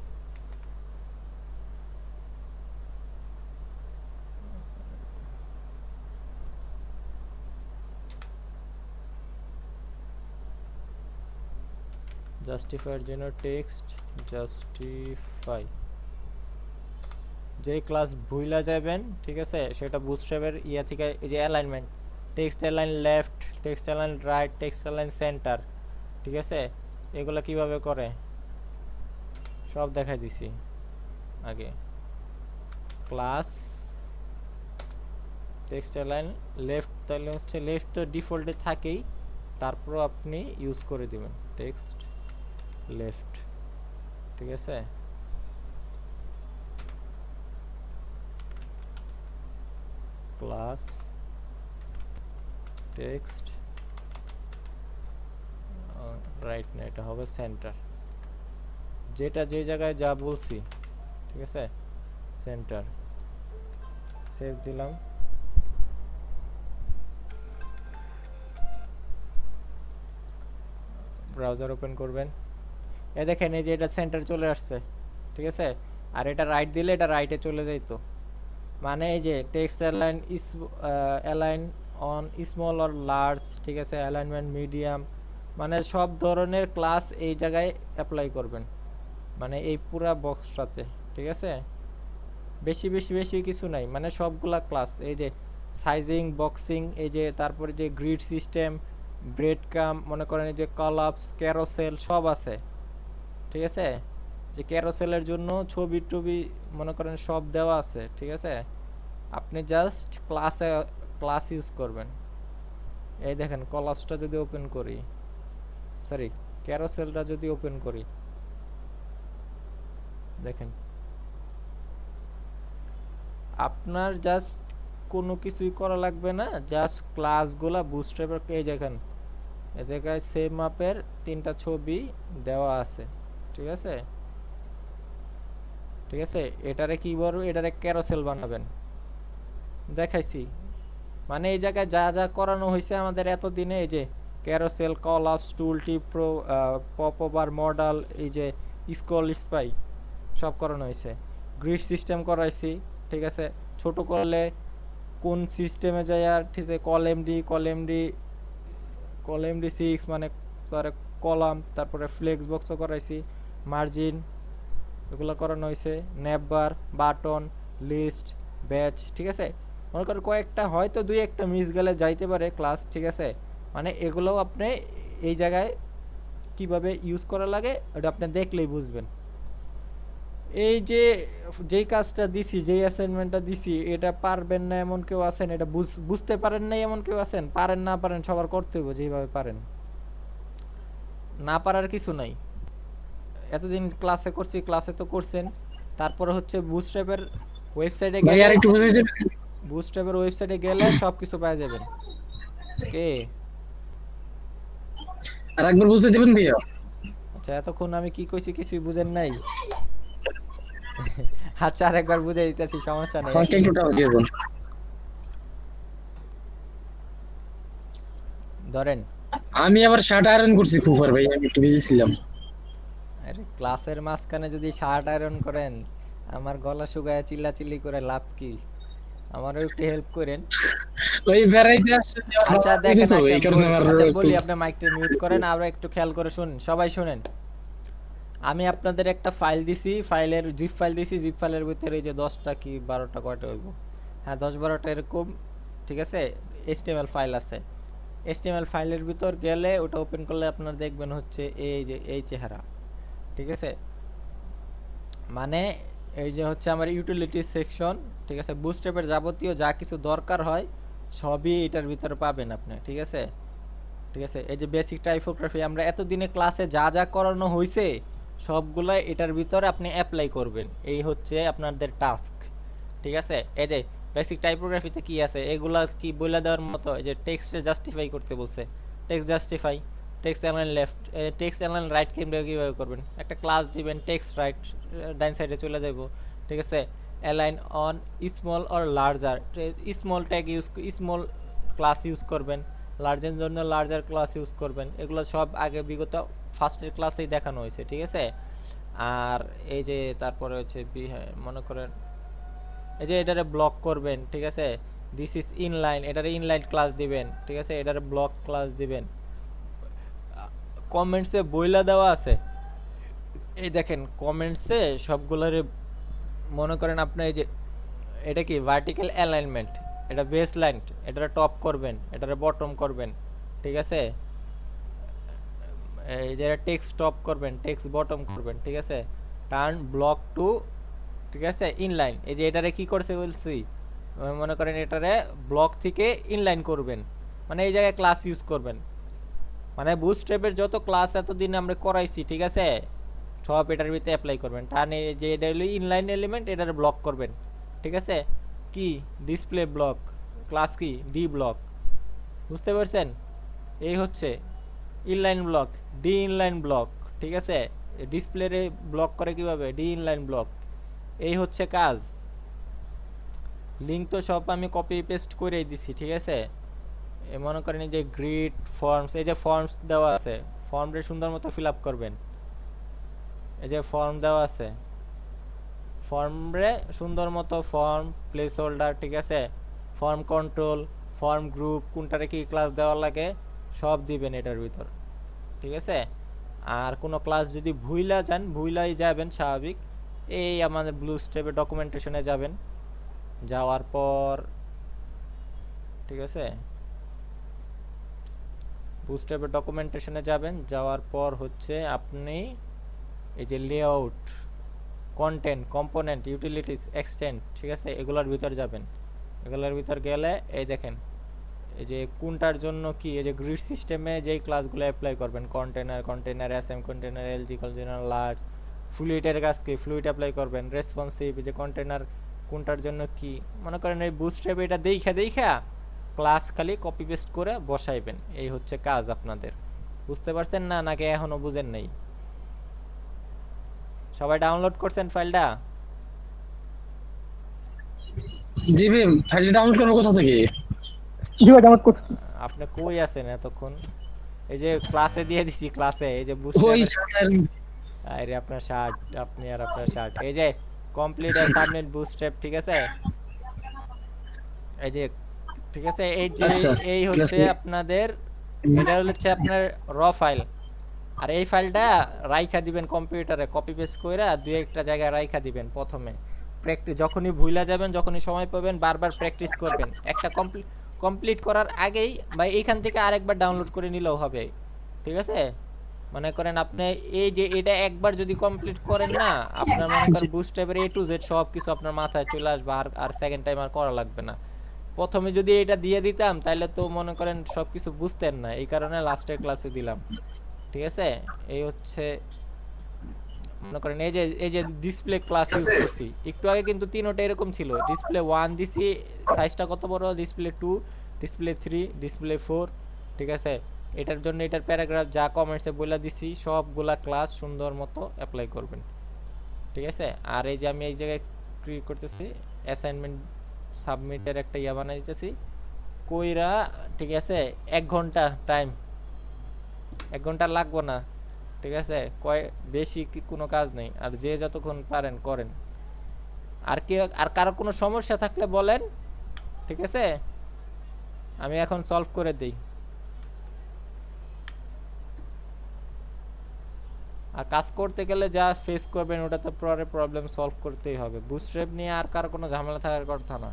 Speaker 1: জাস্টিফাইয়ের জন্য টেক্সট জাস্টিফাই, যেই ক্লাস ভুইলা যাবেন, ঠিক আছে, সেটা বুটস্ট্র্যাপের ইয়া থেকে এই যে alignment, text align left, text align right, text align centre, ঠিক আছে? এগুলো কিভাবে করে সব দেখাই দিছি আগে। ক্লাস টেক্সট অ্যালাইন লেফট, তাহলে হচ্ছে লেফট তো ডিফল্টে থাকেই, তারপরও আপনি ইউজ করে দিবেন টেক্সট লেফট, ঠিক আছে? ক্লাস টেক্সট রাইট না, এটা হবে সেন্টার, যেটা যে জায়গায় যা বলছি, ঠিক আছে? সেন্টার, সেভ দিলাম। ব্রাউজার ওপেন করবেন। দেখেন এই যে এটা সেন্টার চলে আসছে, ঠিক আছে। আর এটা রাইট দিলে এটা রাইটে চলে যাইতো। মানে এই যে text align is align on small or large, ঠিক আছে, অ্যালাইনমেন্ট মিডিয়াম, মানে সব ধরনের ক্লাস এই জায়গায় অ্যাপ্লাই করবেন, মানে এই পুরা বক্সটাতে, ঠিক আছে। বেশি বেশি বেশি কিছু নাই, মানে সবগুলা ক্লাস, এই যে সাইজিং, বক্সিং, এই যে তারপরে যে গ্রিড সিস্টেম, ব্রেড কাম, মনে করেন এই যে কলাপস, ক্যারোসেল সব আছে, ঠিক আছে। যে ক্যারোসেলের জন্য ছবি টবি মনে করেন সব দেওয়া আছে, ঠিক আছে। আপনি জাস্ট ক্লাস ইউজ করবেন। এই দেখেন কলাপসটা যদি ওপেন করি, সরি ক্যারোসেলটা যদি ওপেন করি, দেখেন আপনার জাস্ট কোনো কিছুই করা লাগবে না, জাস্ট ক্লাসগুলা বুটস্ট্র্যাপের, এই দেখেন এই জায়গায় সেম মাপের 3টা ছবি দেওয়া আছে, ঠিক আছে। ঠিক আছে, এটারে কি বলবো, এটারে ক্যারোসেল বানাবেন, দেখাইছি। মানে এই জায়গায় যা যা করানো হয়েছে আমাদের এতদিনে, এই যে ক্যারোসেল, কলাপস, টুল টিপ, পপ ওভার, মডেল, এই যে স্কল, স্পাই সব করানো হয়েছে। গ্রিড সিস্টেম করাইছি, ঠিক আছে। ছোট করলে কোন সিস্টেমে যায়, আর ঠিক আছে, কলএমডি 6 মানে তার কলাম, তারপরে ফ্লেক্স বক্সও করাইছি, মার্জিন এগুলো করানো হয়েছে, ন্যাববার, বাটন, লিস্ট, ব্যাচ, ঠিক আছে। মনে করেন কয়েকটা হয়তো 2-1টা মিস গেলে যাইতে পারে ক্লাস, ঠিক আছে। মানে এগুলোও আপনি এই জায়গায় কিভাবে ইউজ করা লাগে ওটা আপনি দেখলেই বুঝবেন। এই যে যেই কাজটা দিছি, যেই অ্যাসাইনমেন্টটা দিছি, এটা পারবেন না এমন কেউ আছেন, এটা বুঝতে পারেন না এমন কেউ আছেন? পারেন না পারেন সবার করতে হবে যেভাবে পারেন, না পারার কিছু নাই। এতদিন ক্লাসে করছি, ক্লাসে তো করছেন। তারপরে হচ্ছে বুটস্ট্র্যাপের ওয়েবসাইটে
Speaker 2: ভাই
Speaker 1: গেলে,
Speaker 2: আর একটু বুঝাই দেবেন?
Speaker 1: বুটস্ট্র্যাপের ওয়েবসাইটে গেলে সব কিছু পেয়ে যাবেন। কে
Speaker 2: আর একবার বুঝাই দেবেন ভাইয়া?
Speaker 1: আচ্ছা, এতক্ষণ আমি কি কইছি কিছুই বুঝেন নাই? আচ্ছা আর একবার বুঝাই দিতেছি, সমস্যা নেই।
Speaker 2: আমাকে একটু টাকা দিয়ে দেন।
Speaker 1: ধরেন
Speaker 2: আমি আবার শার্ট আয়রন করছি ফুফার ভাই, আমি একটু বিজি ছিলাম।
Speaker 1: আরে ক্লাসের মাঝখানে যদি শার্ট আয়রন করেন, আমার গলা শুকায় চিল্লাচিল্লি করে লাভ কি? আমারও একটু হেল্প করেন।
Speaker 2: ওই বেড়াইতে আসছে যে আমার
Speaker 1: আচ্ছা
Speaker 2: বাবা
Speaker 1: দেখেন,
Speaker 2: তো
Speaker 1: আচ্ছা
Speaker 2: এই কারণে আমার
Speaker 1: আচ্ছা
Speaker 2: একটু
Speaker 1: বলি, আপনি মাইকটা মিউট করেন, আমরা একটু খেয়াল করে শুনুন, সবাই শুনেন। আমি আপনাদের একটা ফাইল দিছি, ফাইলের জিপ ফাইল দিছি, জিপ ফাইলের ভিতরে এই যে 10টা কি 12টা কয়টা হইব, হ্যাঁ 10-12টা এরকম, ঠিক আছে, এইচটিএমএল ফাইল আছে। এইচটিএমএল ফাইলের ভিতর গেলে ওটা ওপেন করলে আপনারা দেখবেন হচ্ছে এই যে এই চেহারা, ঠিক আছে। মানে এই যে হচ্ছে আমার ইউটিলিটি সেকশন, ঠিক আছে। বুটস্ট্র্যাপের যাবতীয় যা কিছু দরকার হয় সবই এটার ভিতরে পাবেন আপনি, ঠিক আছে। ঠিক আছে, এই যে বেসিক টাইপোগ্রাফি আমরা এতদিনে ক্লাসে যা যা করানো হয়েছে সবগুলাই এটার ভিতরে আপনি অ্যাপ্লাই করবেন, এই হচ্ছে আপনাদের টাস্ক, ঠিক আছে। এই যে বেসিক টাইপোগ্রাফিতে কি আছে এগুলা কি বলে দেওয়ার মতো, এই যে টেক্সটে জাস্টিফাই করতে বলছে, text justify, text align left, text align right কীভাবে করবেন, একটা ক্লাস দিবেন, টেক্সট রাইট ডাইন সাইডে চলে যাব, ঠিক আছে। Align on small or larger, small tag use, small class use করবেন, লার্জের জন্য লার্জার ক্লাস ইউজ করবেন, এগুলো সব আগে বিগত ফার্স্টের ক্লাসেই দেখানো হয়েছে, ঠিক আছে। আর এই যে তারপরে হচ্ছে মনে করেন এই যে এটারে ব্লক করবেন, ঠিক আছে, দিস ইজ ইনলাইন, এটারে ইনলাইন ক্লাস দিবেন, ঠিক আছে, এটারে ব্লক ক্লাস দিবেন। কমেন্টসে বইলা দেওয়া আছে, এই দেখেন কমেন্টসে সবগুলোরে মনে করেন আপনার এই যে এটা কি ভার্টিক্যাল অ্যালাইনমেন্ট, এটা বেস লাইন, এটারে টপ করবেন, এটারে বটম করবেন, ঠিক আছে। এই যে টেক্সট টপ করবেন, টেক্সট বটম করবেন, ঠিক আছে। টার্ন ব্লক টু, ঠিক আছে, ইনলাইন, এই যে এটারে কি করছে বলছি, মনে করেন এটারে ব্লক থেকে ইনলাইন করবেন, মানে এই জায়গায় ক্লাস ইউজ করবেন। মানে বুটস্ট্র্যাপের যত ক্লাস এতদিন আমরা করাইছি, ঠিক আছে, সব এটার ভিতরে অ্যাপ্লাই করবেন। টার্ন যে এটা হলো ইনলাইন এলিমেন্ট, এটারে ব্লক করবেন, ঠিক আছে। কি ডিসপ্লে ব্লক, ক্লাস কি ডি ব্লক, বুঝতে পারছেন? এই হচ্ছে inline block, D inline block, ঠিক আছে। ডিসপ্লেরে ব্লক করে কিভাবে, ডি ইনলাইন ব্লক, এই হচ্ছে কাজ। লিঙ্ক তো সব আমি কপি পেস্ট করেই দিছি, ঠিক আছে। মনে করেন এই যে গ্রিড ফর্মস, এই যে ফর্মস দেওয়া আছে, ফর্মটা সুন্দর মতো ফিল আপ করবেন। এই যে ফর্ম দেওয়া আছে, ফর্মে সুন্দর মতো ফর্ম প্লেস হোল্ডার, ঠিক আছে, ফর্ম কন্ট্রোল, ফর্ম গ্রুপ, কোনটারে কি ক্লাস দেওয়া লাগে সব দিবেন এটার ভিতর, ঠিক আছে। আর কোনো ক্লাস যদি ভুলাই যাবেন স্বাভাবিক, এই আমাদের ব্লু স্টেপে ডকুমেন্টেশনে যাবেন, যাওয়ার পর ঠিক আছে ব্লু স্টেপে ডকুমেন্টেশনে যাওয়ার পর হচ্ছে আপনি এই যে layout, content, component, utilities, extend, ঠিক আছে, এগুলোর ভিতর যাবেন। এগুলোর ভিতর গেলে এই দেখেন এই যে কোনটার জন্য কি, এই যে গ্রিড সিস্টেমে যেই ক্লাসগুলো অ্যাপ্লাই করবেন, container SM, container LG, container large, ফ্লুইডের কাজ কি, ফ্লুইড অ্যাপ্লাই করবেন, রেসপন্সিভ, এই যে কন্টেনার কোনটার জন্য কি, মনে করেন এই বুটস্ট্র্যাপ এটা দেখা ক্লাস খালি কপি পেস্ট করে বসাইবেন। এই হচ্ছে কাজ আপনাদের। বুঝতে পারছেন না নাকি এখনো বুঝেন নাই? সবাই ডাউনলোড করছেন ফাইলটা?
Speaker 2: জি ভাই, ফাইলটা ডাউনলোড করবো কোথা থেকে?
Speaker 3: জি ভাই ডাউনলোড করছি।
Speaker 1: আপনি কই আছেন এতক্ষণ? এই যে ক্লাসে দিয়ে দিছি, ক্লাসে এই যে
Speaker 2: ওই
Speaker 1: বুটস্ট্র্যাপ,
Speaker 2: সাধারণ
Speaker 1: আরে আপনার শার্ট, আপনি আর আপনার শার্ট, এই যে কমপ্লিট আর সাবমিট বুটস্ট্র্যাপ, ঠিক আছে, এই যে ঠিক আছে, এই যে
Speaker 2: আচ্ছা,
Speaker 1: এই
Speaker 2: ঠিক
Speaker 1: হচ্ছে
Speaker 2: আছে।
Speaker 1: আপনাদের, এটা হচ্ছে আপনার র ফাইল। আর এই ফাইলটা রাইখা দিবেন কম্পিউটারে, কপি পেস্ট কইরা দুই একটা জায়গায় রাইখা দিবেন। প্রথমে প্র্যাকটিস, যখনই ভুলা যাবেন, যখনই সময় পাবেন, বারবার প্র্যাকটিস করবেন। একটা কমপ্লিট করার আগেই বা এইখান থেকে আরেকবার ডাউনলোড করে নিলেও হবে, ঠিক আছে। মনে করেন আপনি এই যে এটা একবার যদি কমপ্লিট করেন না, আপনার মনে করেন বুটস্ট্র্যাপের A to Z সব কিছু আপনার মাথায় চলে আসবে, আর সেকেন্ড টাইম আর করা লাগবে না। প্রথমে যদি এটা দিয়ে দিতাম তাহলে তো মনে করেন সব কিছু বুঝতেন না, এই কারণে লাস্টের ক্লাসে দিলাম, ঠিক আছে। এই হচ্ছে মনে করেন এই যে ডিসপ্লে ক্লাস ইউজ করছি একটু আগে, কিন্তু তিনটা এরকম ছিল। ডিসপ্লে 1 দিছি, সাইজটা কত বড়, ডিসপ্লে 2, ডিসপ্লে 3, ডিসপ্লে 4, ঠিক আছে। এটার জন্য এটার প্যারাগ্রাফ যা কমেন্টসে বলে দিছি সবগুলা ক্লাস সুন্দর মতো অ্যাপ্লাই করবেন, ঠিক আছে। আর এই যে আমি এই জায়গায় ক্রিয়েট করতেছি অ্যাসাইনমেন্ট সাবমিটের একটা ইয়া বানাই দিতেছি কইরা, ঠিক আছে। 1 ঘন্টা টাইম, 1 ঘন্টা লাগবো না, ঠিক আছে। বেশি কোনো কাজ নেই। আর যে যতক্ষণ পারেন করেন। আর কারো কোনো সমস্যা থাকলে বলেন, ঠিক আছে, আমি এখন সলভ করে দিই। আর কাজ করতে গেলে যা ফেস করবেন ওটা তো পরে প্রবলেম সলভ করতেই হবে। বুটস্ট্র্যাপ নিয়ে আর কারো কোনো ঝামেলা থাকার কথা না।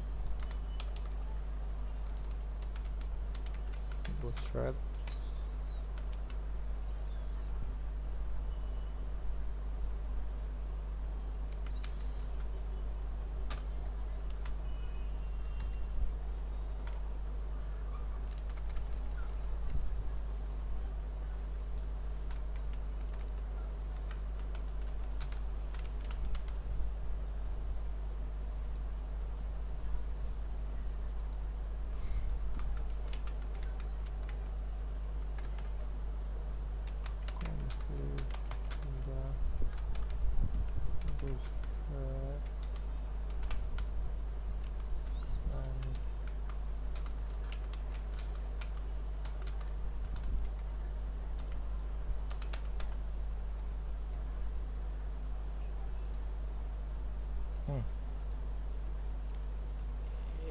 Speaker 1: বুটস্ট্র্যাপ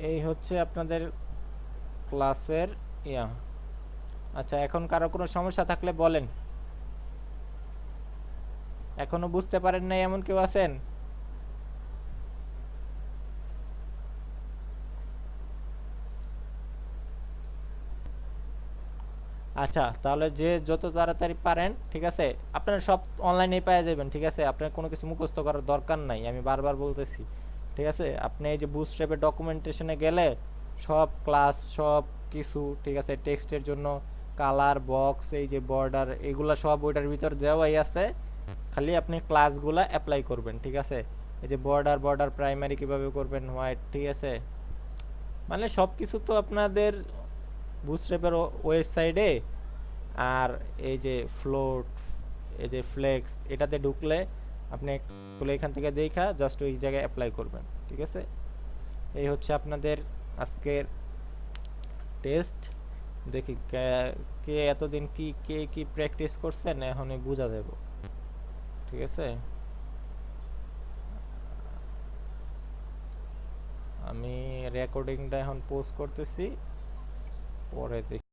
Speaker 1: এই হচ্ছে আপনাদের ক্লাসের ইয়া। আচ্ছা, এখন কারো কোনো সমস্যা থাকলে বলেন। এখনো বুঝতে পারেন নাই এমন কেউ আছেন? আচ্ছা, তাহলে যে যত তাড়াতাড়ি পারেন, ঠিক আছে, আপনারা সব অনলাইনে পেয়ে যাবেন, ঠিক আছে। আপনার কোনো কিছু মুখস্থ করার দরকার নাই, আমি বারবার বলতেছি, ঠিক আছে। আপনি এই যে বুটস্ট্র্যাপের ডকুমেন্টেশনে গেলে সব ক্লাস সব কিছু, ঠিক আছে, টেক্সটের জন্য কালার বক্স, এই যে বর্ডার, এগুলা সব ওইটার ভিতর দেওয়াই আছে। খালি আপনি ক্লাসগুলা অ্যাপ্লাই করবেন, ঠিক আছে। এই যে বর্ডার প্রাইমারি কিভাবে করবেন, হোয়াইট, ঠিক আছে। মানে সব কিছু তো আপনাদের বুটস্ট্র্যাপের ওয়েবসাইটে। আর এই যে ফ্লোট, এই যে ফ্লেক্স, এটাতে ঢুকলে আপনি এখান থেকে দেখা জাস্ট ওই জায়গায় অ্যাপ্লাই করবেন, ঠিক আছে। এই হচ্ছে আপনাদের আজকের টেস্ট। দেখি কে এতদিন কে কি প্র্যাকটিস করছেন এখনই বোঝা যাব, ঠিক আছে। আমি রেকর্ডিংটা এখন পোস্ট করতেছি, পরে দেখি।